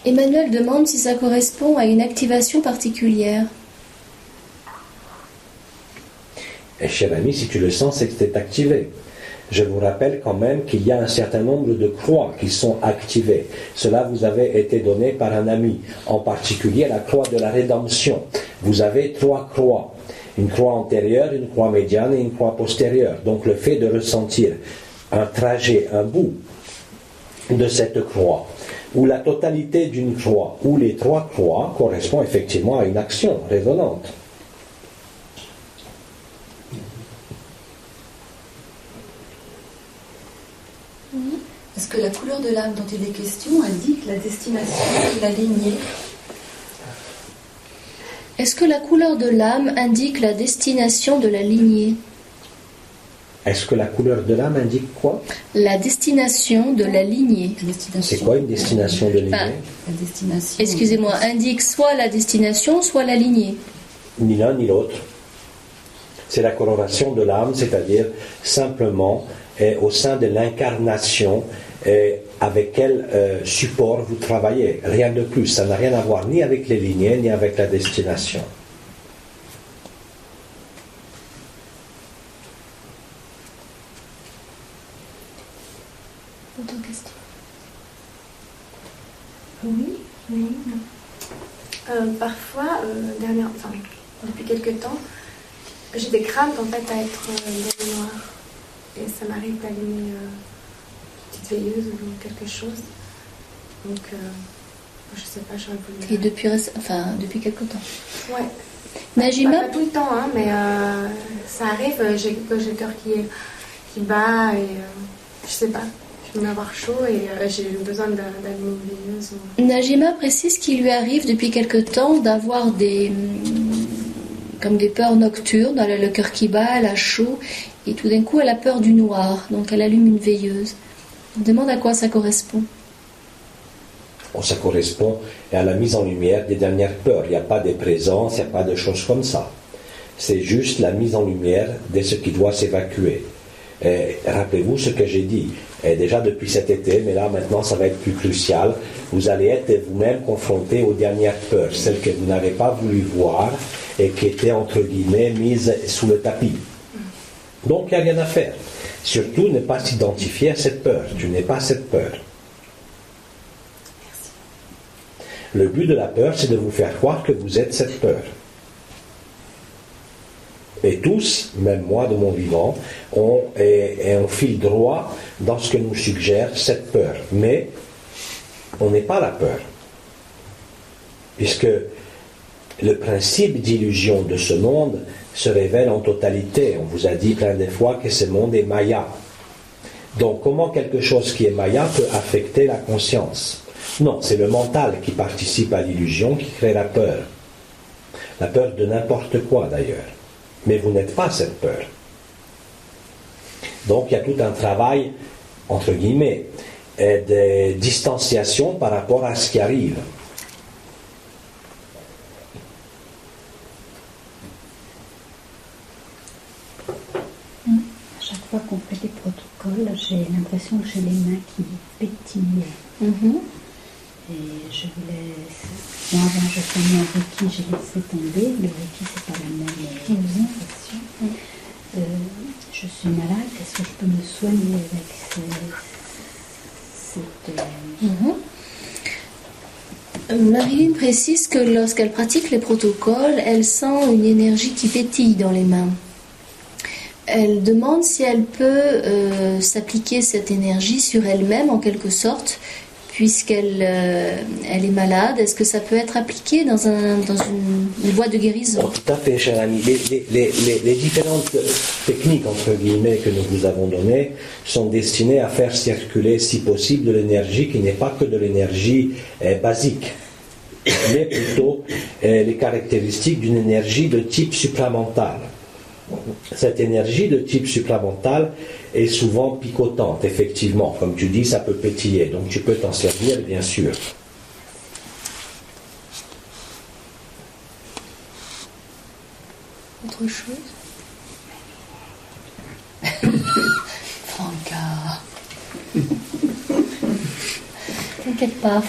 Emmanuel demande si ça correspond à une activation particulière. Et cher ami, si tu le sens, c'est que c'est activé. Je vous rappelle quand même qu'il y a un certain nombre de croix qui sont activées. Cela vous avait été donné par un ami, en particulier la croix de la rédemption. Vous avez 3 croix. Une croix antérieure, une croix médiane et une croix postérieure. Donc le fait de ressentir un trajet, un bout de cette croix, ou la totalité d'une croix, ou les 3 croix, correspond effectivement à une action résonante. Est-ce que la couleur de l'âme dont il est question indique la destination de la lignée? Est-ce que la couleur de l'âme indique la destination de la lignée? Est-ce que la couleur de l'âme indique quoi? La destination de la lignée. C'est quoi une destination de lignée? La destination. Excusez-moi, indique soit la destination, soit la lignée. Ni l'un ni l'autre. C'est la coloration de l'âme, c'est-à-dire simplement au sein de l'incarnation avec quel support vous travaillez. Rien de plus. Ça n'a rien à voir ni avec les lignées, ni avec la destination. Autre question? Oui. Parfois, depuis quelque temps, j'ai des craintes en fait à être dans le noir. Et ça m'arrive d'allumer une petite veilleuse ou quelque chose. Donc, je sais pas, j'aurais voulu... Et depuis quelque temps. Ouais. Najima? Pas tout le temps, hein, mais ça arrive, j'ai le cœur qui bat et je sais pas. Je vais avoir chaud et j'ai besoin d'allumer une veilleuse. Najima précise qu'il lui arrive depuis quelque temps d'avoir comme des peurs nocturnes, elle a le cœur qui bat, elle a chaud, et tout d'un coup elle a peur du noir, donc elle allume une veilleuse. On demande à quoi ça correspond. Ça correspond à la mise en lumière des dernières peurs. Il n'y a pas de présences, il n'y a pas de choses comme ça. C'est juste la mise en lumière de ce qui doit s'évacuer. Rappelez-vous ce que j'ai dit. Déjà depuis cet été, mais là maintenant ça va être plus crucial. Vous allez être vous-même confronté aux dernières peurs, celles que vous n'avez pas voulu voir et qui étaient entre guillemets mises sous le tapis. Donc il n'y a rien à faire. Surtout ne pas s'identifier à cette peur. Tu n'es pas cette peur. Le but de la peur, c'est de vous faire croire que vous êtes cette peur. Et tous, même moi de mon vivant, on file droit dans ce que nous suggère cette peur. Mais on n'est pas la peur. Puisque le principe d'illusion de ce monde se révèle en totalité. On vous a dit plein de fois que ce monde est Maya. Donc comment quelque chose qui est Maya peut affecter la conscience? Non, c'est le mental qui participe à l'illusion, qui crée la peur. La peur de n'importe quoi d'ailleurs. Mais vous n'êtes pas cette peur. Donc il y a tout un travail, entre guillemets, de distanciation par rapport à ce qui arrive. À chaque fois qu'on fait des protocoles, j'ai l'impression que j'ai les mains qui pétillent. Et je voulais... Moi, avant, je faisais un Reiki, j'ai laissé tomber. Le Reiki, c'est pas la même sensation. Je suis malade. Est-ce que je peux me soigner avec cette... Marilyn précise que lorsqu'elle pratique les protocoles, elle sent une énergie qui pétille dans les mains. Elle demande si elle peut s'appliquer cette énergie sur elle-même en quelque sorte, puisqu'elle elle est malade. Est-ce que ça peut être appliqué dans une voie de guérison? Tout à fait, cher ami. Les différentes techniques, entre guillemets, que nous vous avons données sont destinées à faire circuler, si possible, de l'énergie qui n'est pas que de l'énergie basique, mais plutôt les caractéristiques d'une énergie de type supramental. Cette énergie de type supramental est souvent picotante, effectivement. Comme tu dis, ça peut pétiller. Donc tu peux t'en servir, bien sûr. Autre chose? Franca. peut-être pas.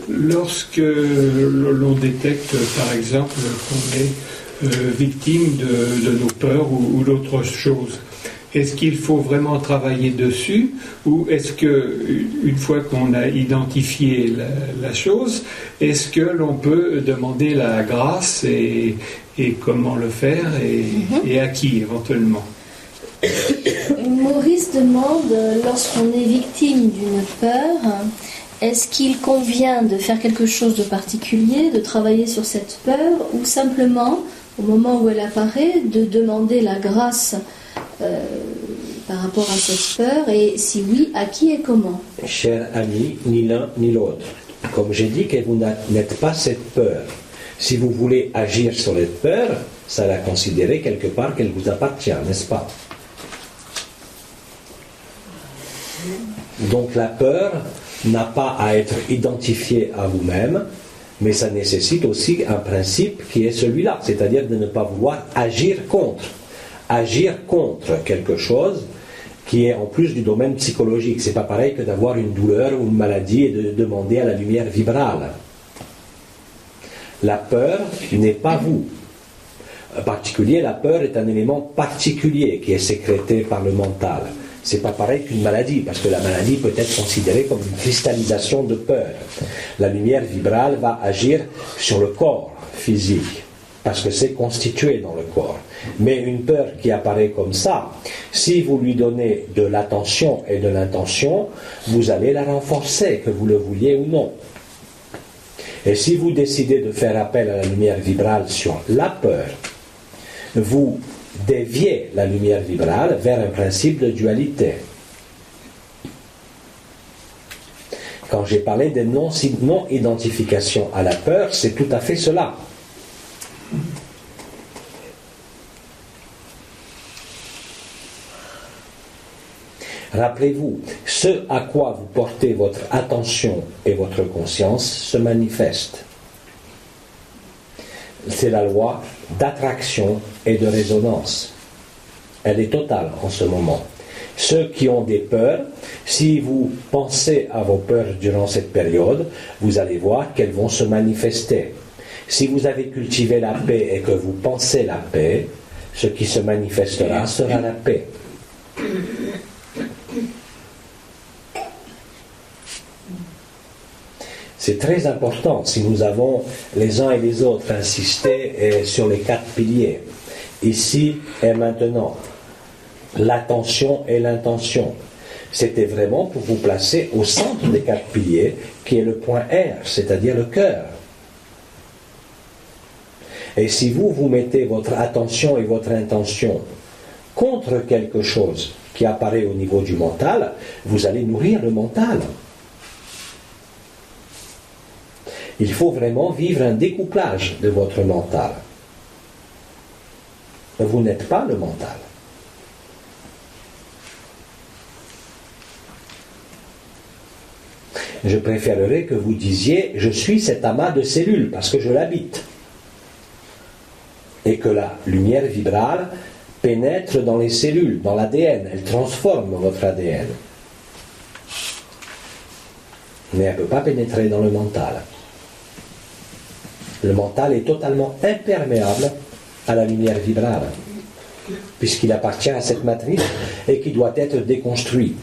Lorsque l'on détecte, par exemple, qu'on est victime de nos peurs ou d'autres choses, est-ce qu'il faut vraiment travailler dessus, ou est-ce que, une fois qu'on a identifié la chose, est-ce que l'on peut demander la grâce et comment le faire et à qui éventuellement? Maurice demande, lorsqu'on est victime d'une peur, est-ce qu'il convient de faire quelque chose de particulier, de travailler sur cette peur, ou simplement, au moment où elle apparaît, de demander la grâce par rapport à cette peur, et si oui, à qui et comment? Cher ami, ni l'un ni l'autre. Comme j'ai dit que vous n'êtes pas cette peur. Si vous voulez agir sur cette peur, ça la considérer quelque part qu'elle vous appartient, n'est-ce pas? Donc la peur n'a pas à être identifiée à vous-même, mais ça nécessite aussi un principe qui est celui-là, c'est-à-dire de ne pas vouloir agir contre. Agir contre quelque chose qui est en plus du domaine psychologique. C'est pas pareil que d'avoir une douleur ou une maladie et de demander à la lumière vibrale. La peur n'est pas vous. En particulier, la peur est un élément particulier qui est sécrété par le mental. C'est pas pareil qu'une maladie, parce que la maladie peut être considérée comme une cristallisation de peur. La lumière vibrale va agir sur le corps physique, parce que c'est constitué dans le corps. Mais une peur qui apparaît comme ça, si vous lui donnez de l'attention et de l'intention, vous allez la renforcer, que vous le vouliez ou non. Et si vous décidez de faire appel à la lumière vibrale sur la peur, vous déviez la lumière vibrale vers un principe de dualité. Quand j'ai parlé de non-identification à la peur, c'est tout à fait cela. Rappelez-vous, ce à quoi vous portez votre attention et votre conscience se manifeste. C'est la loi d'attraction et de résonance. Elle est totale en ce moment. Ceux qui ont des peurs, si vous pensez à vos peurs durant cette période, vous allez voir qu'elles vont se manifester. Si vous avez cultivé la paix et que vous pensez la paix, ce qui se manifestera sera la paix. C'est très important si nous avons les uns et les autres insisté sur les 4 piliers, ici et maintenant, l'attention et l'intention. C'était vraiment pour vous placer au centre des 4 piliers, qui est le point R, c'est-à-dire le cœur. Et si vous mettez votre attention et votre intention contre quelque chose qui apparaît au niveau du mental, vous allez nourrir le mental. Il faut vraiment vivre un découplage de votre mental. Vous n'êtes pas le mental. Je préférerais que vous disiez « je suis cet amas de cellules parce que je l'habite » et que la lumière vibrale pénètre dans les cellules, dans l'ADN, elle transforme votre ADN. Mais elle ne peut pas pénétrer dans le mental. Le mental est totalement imperméable à la lumière vibrale, puisqu'il appartient à cette matrice et qui doit être déconstruit.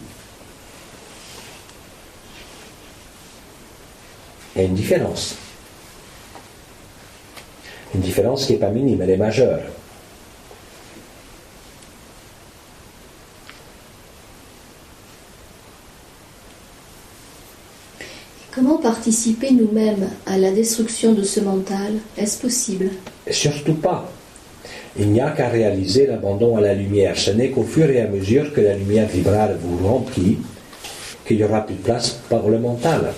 Il y a une différence. Une différence qui n'est pas minime, elle est majeure. Comment participer nous-mêmes à la destruction de ce mental? Est-ce possible? Surtout pas. Il n'y a qu'à réaliser l'abandon à la lumière. Ce n'est qu'au fur et à mesure que la lumière vibrale vous remplit qu'il n'y aura plus de place pour le mental.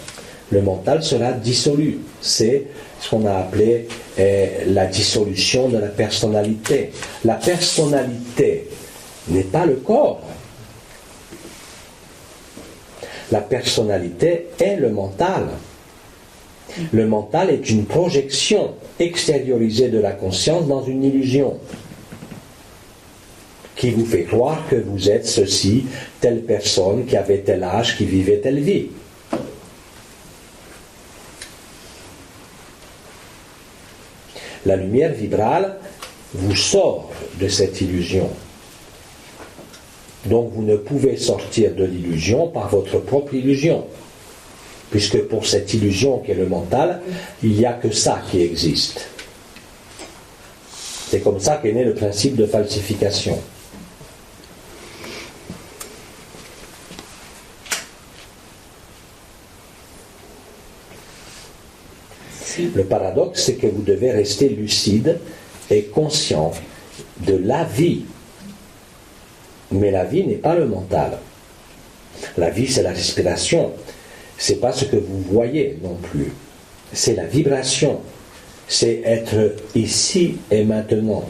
Le mental sera dissolu. C'est ce qu'on a appelé la dissolution de la personnalité. La personnalité n'est pas le corps. La personnalité est le mental. Le mental est une projection extériorisée de la conscience dans une illusion qui vous fait croire que vous êtes ceci, telle personne qui avait tel âge, qui vivait telle vie. La lumière vibrale vous sort de cette illusion. Donc vous ne pouvez sortir de l'illusion par votre propre illusion. Puisque pour cette illusion qui est le mental, il n'y a que ça qui existe. C'est comme ça qu'est né le principe de falsification. Le paradoxe, c'est que vous devez rester lucide et conscient de la vie. Mais la vie n'est pas le mental. La vie, c'est la respiration. C'est pas ce que vous voyez non plus. C'est la vibration. C'est être ici et maintenant.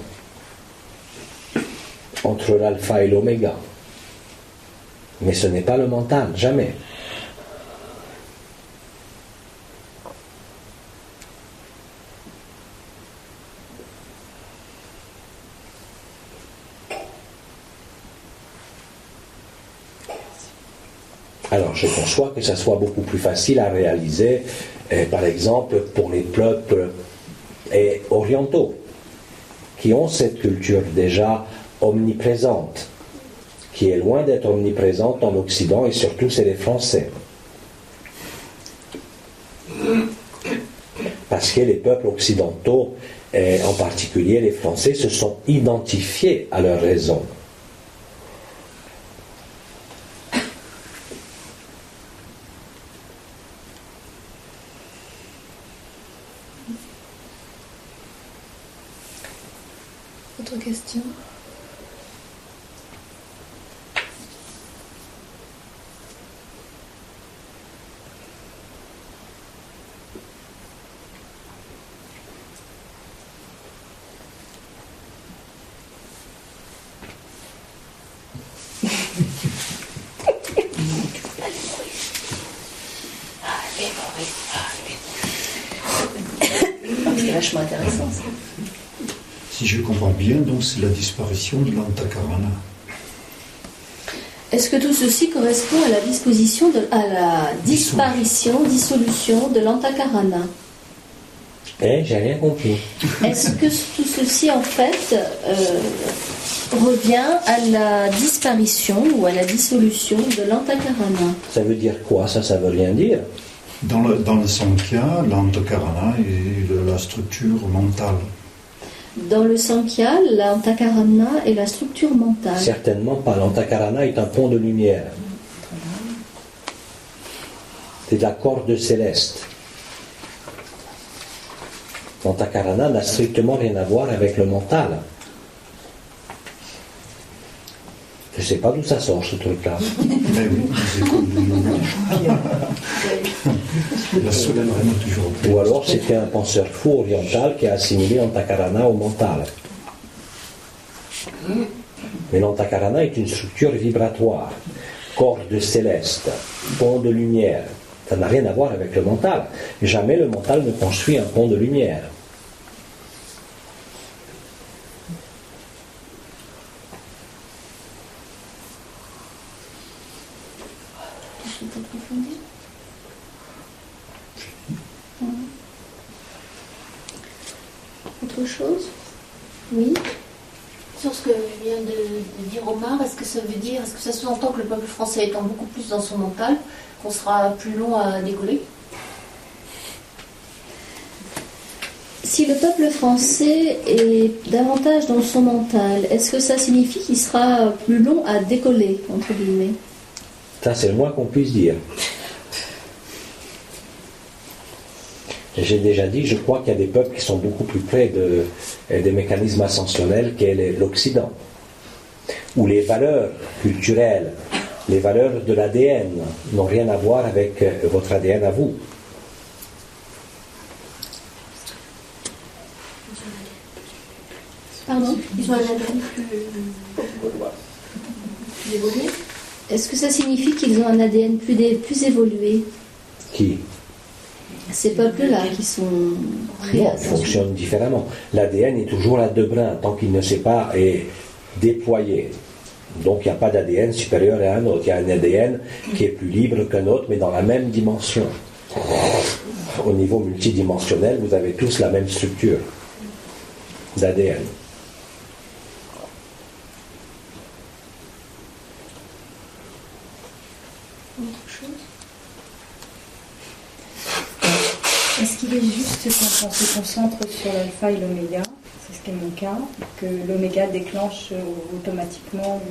Entre l'alpha et l'oméga. Mais ce n'est pas le mental, jamais. Alors, je conçois que ça soit beaucoup plus facile à réaliser, par exemple, pour les peuples orientaux, qui ont cette culture déjà omniprésente, qui est loin d'être omniprésente en Occident, et surtout, c'est les Français. Parce que les peuples occidentaux, et en particulier les Français, se sont identifiés à leur raison. Autre question? C'est vachement intéressant ça. Si je comprends bien, donc c'est la disparition de l'antakarana. Est-ce que tout ceci correspond à la disparition, dissolution de l'antakarana? J'ai rien compris. Est-ce que tout ceci, en fait, revient à la disparition ou à la dissolution de l'antakarana? Ça veut dire quoi? Ça veut rien dire. Dans le Samkhya, l'antakarana est la structure mentale. Dans le Samkhya, l'antakarana est la structure mentale. Certainement pas. L'antakarana est un pont de lumière. C'est de la corde céleste. L'antakarana n'a strictement rien à voir avec le mental. Je ne sais pas d'où ça sort, ce truc-là. Mais oui, Ou alors c'était un penseur fou oriental qui a assimilé l'antakarana au mental. Mais l'antakarana est une structure vibratoire, corde céleste, pont de lumière. Ça n'a rien à voir avec le mental. Jamais le mental ne construit un pont de lumière. Autre chose? Oui. Sur ce que vient de dire Omar, est-ce que ça sous-entend que le peuple français étant beaucoup plus dans son mental, qu'on sera plus long à décoller? Si le peuple français est davantage dans son mental, est-ce que ça signifie qu'il sera plus long à décoller, entre guillemets? Ça, c'est le moins qu'on puisse dire. J'ai déjà dit, je crois qu'il y a des peuples qui sont beaucoup plus près des mécanismes ascensionnels qu'est l'Occident, où les valeurs culturelles, les valeurs de l'ADN n'ont rien à voir avec votre ADN à vous. Pardon? Ils ont un ADN plus évolué. Est-ce que ça signifie qu'ils ont un ADN plus évolué? Qui? Ces peuples-là qui sont prêts Non, à ils fonctionnent différemment. L'ADN est toujours à deux brins tant qu'il ne s'est pas déployé. Donc il n'y a pas d'ADN supérieur à un autre. Il y a un ADN qui est plus libre qu'un autre, mais dans la même dimension. Au niveau multidimensionnel, vous avez tous la même structure. d'ADN. Autre chose? Est-ce qu'il est juste quand on se concentre sur l'alpha et l'oméga, c'est ce qui est mon cas, que l'oméga déclenche automatiquement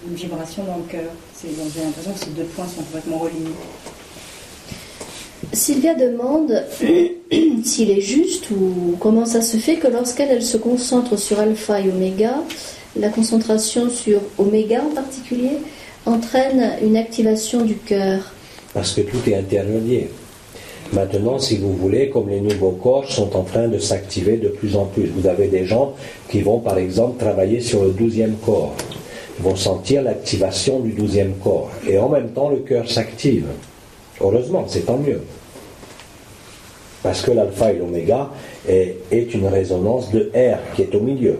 une vibration dans le cœur? J'ai l'impression que ces deux points sont complètement reliés. Sylvia demande s'il est juste ou comment ça se fait que lorsqu'elle se concentre sur alpha et oméga, la concentration sur oméga en particulier entraîne une activation du cœur. Parce que tout est interrelié. Maintenant, si vous voulez, comme les nouveaux corps sont en train de s'activer de plus en plus, vous avez des gens qui vont par exemple travailler sur le 12e corps. Ils vont sentir l'activation du 12e corps. Et en même temps, le cœur s'active. Heureusement, c'est tant mieux. Parce que l'alpha et l'oméga est une résonance de R qui est au milieu.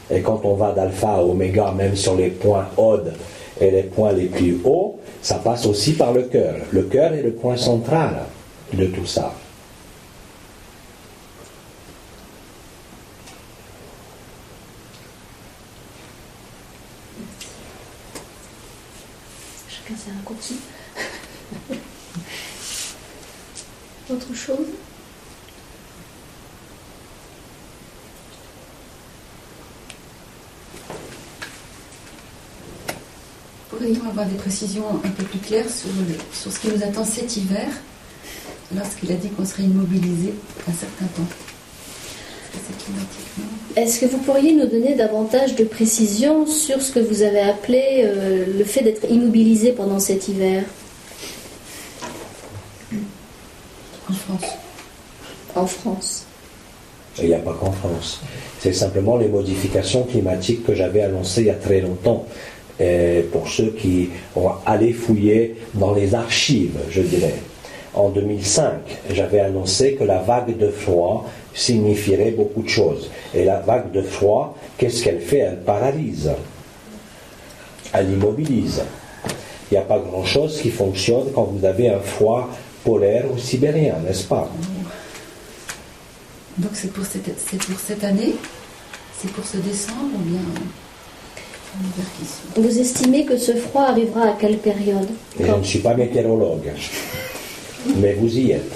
Et quand on va d'alpha à oméga, même sur les points odd et les points les plus hauts, ça passe aussi par le cœur. Le cœur est le point central de tout ça. Chacun ses raccourcis. Autre chose? Pourrions-nous avoir des précisions un peu plus claires sur ce qui nous attend cet hiver, lorsqu'il a dit qu'on serait immobilisé un certain temps? Est-ce que vous pourriez nous donner davantage de précisions sur ce que vous avez appelé le fait d'être immobilisé pendant cet hiver? En France. En France. Il n'y a pas qu'en France. C'est simplement les modifications climatiques que j'avais annoncées il y a très longtemps. Et pour ceux qui ont allé fouiller dans les archives, je dirais. En 2005, j'avais annoncé que la vague de froid signifierait beaucoup de choses. Et la vague de froid, qu'est-ce qu'elle fait? Elle paralyse. Elle immobilise. Il n'y a pas grand-chose qui fonctionne quand vous avez un froid polaire ou sibérien, n'est-ce pas? Donc c'est pour cette année? C'est pour ce décembre ou bien l'hiver qui suit? Vous estimez que ce froid arrivera à quelle période? Et je ne suis pas météorologue, mais vous y êtes.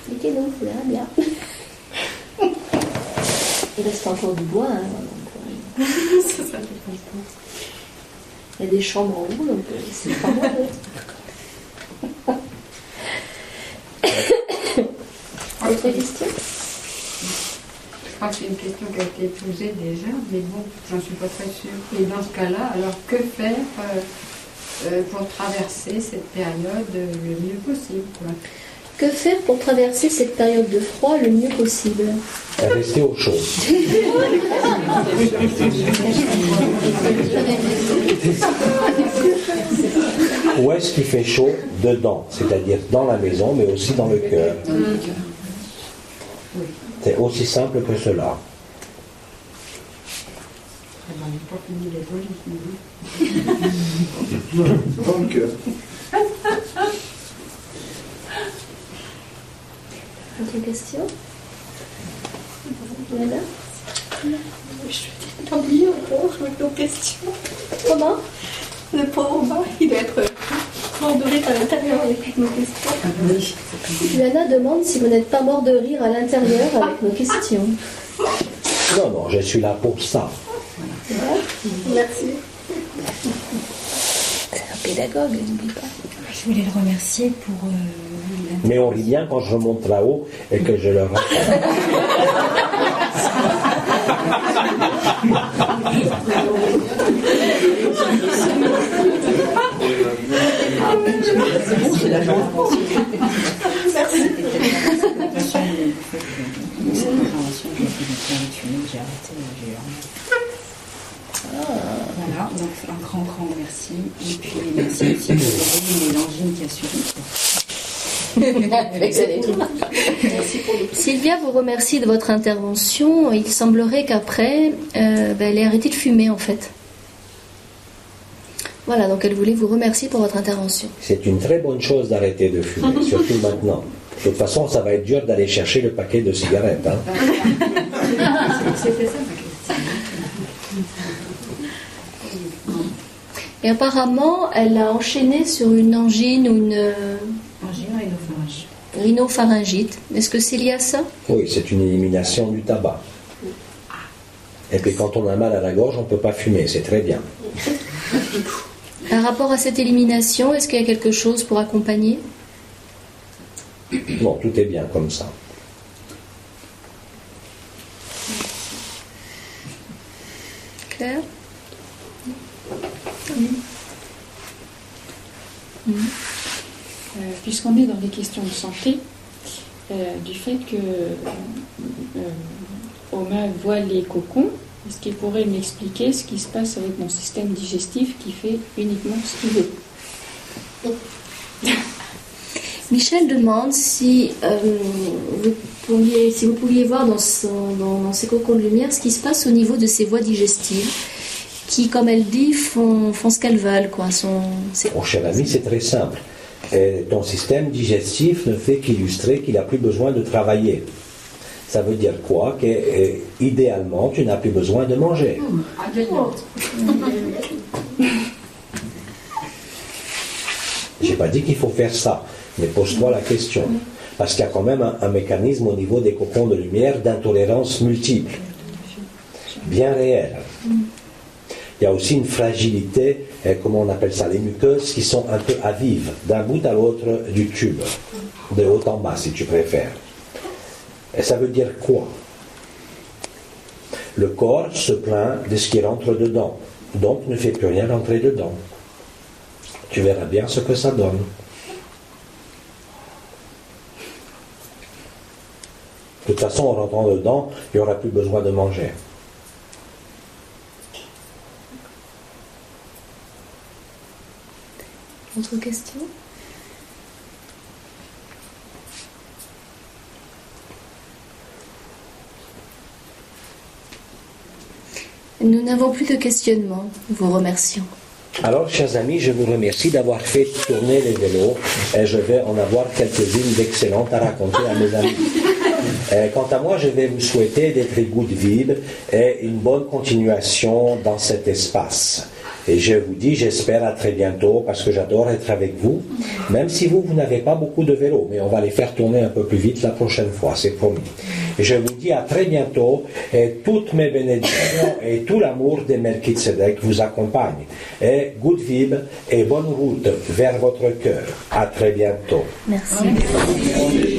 Expliquez-nous, vous verrez bien. Il reste encore du bois. Hein, il y a des chambres en haut, donc c'est pas mal. Autre question? Je crois que c'est une question qui a été posée déjà, mais bon, j'en suis pas très sûre. Et dans ce cas-là, alors que faire pour traverser cette période le mieux possible, quoi? Que faire pour traverser cette période de froid le mieux possible? Rester au chaud. Où est-ce qu'il fait chaud? Dedans, c'est-à-dire dans la maison, mais aussi dans le cœur. C'est aussi simple que cela. Dans le cœur. Autre question? Voilà. Je suis ennuyée encore avec nos questions. Comment? Le pauvre, il doit être mort de rire à l'intérieur avec nos questions. Luana demande si vous n'êtes pas mort de rire à l'intérieur avec nos questions. Non, non, je suis là pour ça. Merci. C'est un pédagogue, n'oublie pas. Je voulais le remercier pour... Mais on rit bien quand je remonte là-haut et que je le rappelle. Voilà, donc un grand merci. Et puis merci aussi pour les Langines qui a suivi. Sylvia vous remercie de votre intervention. Il semblerait qu'après, elle ait arrêté de fumer en fait. Voilà, donc elle voulait vous remercier pour votre intervention. C'est une très bonne chose d'arrêter de fumer, surtout maintenant. De toute façon, ça va être dur d'aller chercher le paquet de cigarettes. Hein. C'était ça ma question. Et apparemment, elle a enchaîné sur une angine ou une rhinopharyngite. Est-ce que c'est lié à ça? Oui, c'est une élimination du tabac. Et puis quand on a mal à la gorge, on ne peut pas fumer, c'est très bien. Par rapport à cette élimination, est-ce qu'il y a quelque chose pour accompagner? Non, tout est bien comme ça. Claire? Puisqu'on est dans les questions de santé, du fait que Oma voit les cocons, est-ce qu'il pourrait m'expliquer ce qui se passe avec mon système digestif qui fait uniquement ce qu'il veut? Michel demande si vous pouviez voir dans ces cocons de lumière ce qui se passe au niveau de ses voies digestives qui, comme elle dit, font ce qu'elles veulent. Mon cher ami, c'est très simple. Ton système digestif ne fait qu'illustrer qu'il n'a plus besoin de travailler. Ça veut dire quoi? Qu'idéalement, tu n'as plus besoin de manger. J'ai pas dit qu'il faut faire ça, mais pose-toi la question. Parce qu'il y a quand même un mécanisme au niveau des cocons de lumière d'intolérance multiple, bien réel. Il y a aussi une fragilité, comment on appelle ça, les muqueuses qui sont un peu à vivre, d'un bout à l'autre du tube, de haut en bas si tu préfères. Et ça veut dire quoi? Le corps se plaint de ce qui rentre dedans, donc ne fait plus rien rentrer dedans. Tu verras bien ce que ça donne. De toute façon, en rentrant dedans, il n'y aura plus besoin de manger. Autre question? Nous n'avons plus de questionnement. Nous vous remercions. Alors, chers amis, je vous remercie d'avoir fait tourner les vélos et je vais en avoir quelques-unes d'excellentes à raconter à mes amis. Quant à moi, je vais vous souhaiter des très good vibes et une bonne continuation dans cet espace. Et je vous dis, j'espère à très bientôt parce que j'adore être avec vous, même si vous n'avez pas beaucoup de vélos, mais on va les faire tourner un peu plus vite la prochaine fois, c'est promis. Et je vous dis à très bientôt et toutes mes bénédictions et tout l'amour des Melchizedek vous accompagnent. Et good vibes et bonne route vers votre cœur. À très bientôt. Merci.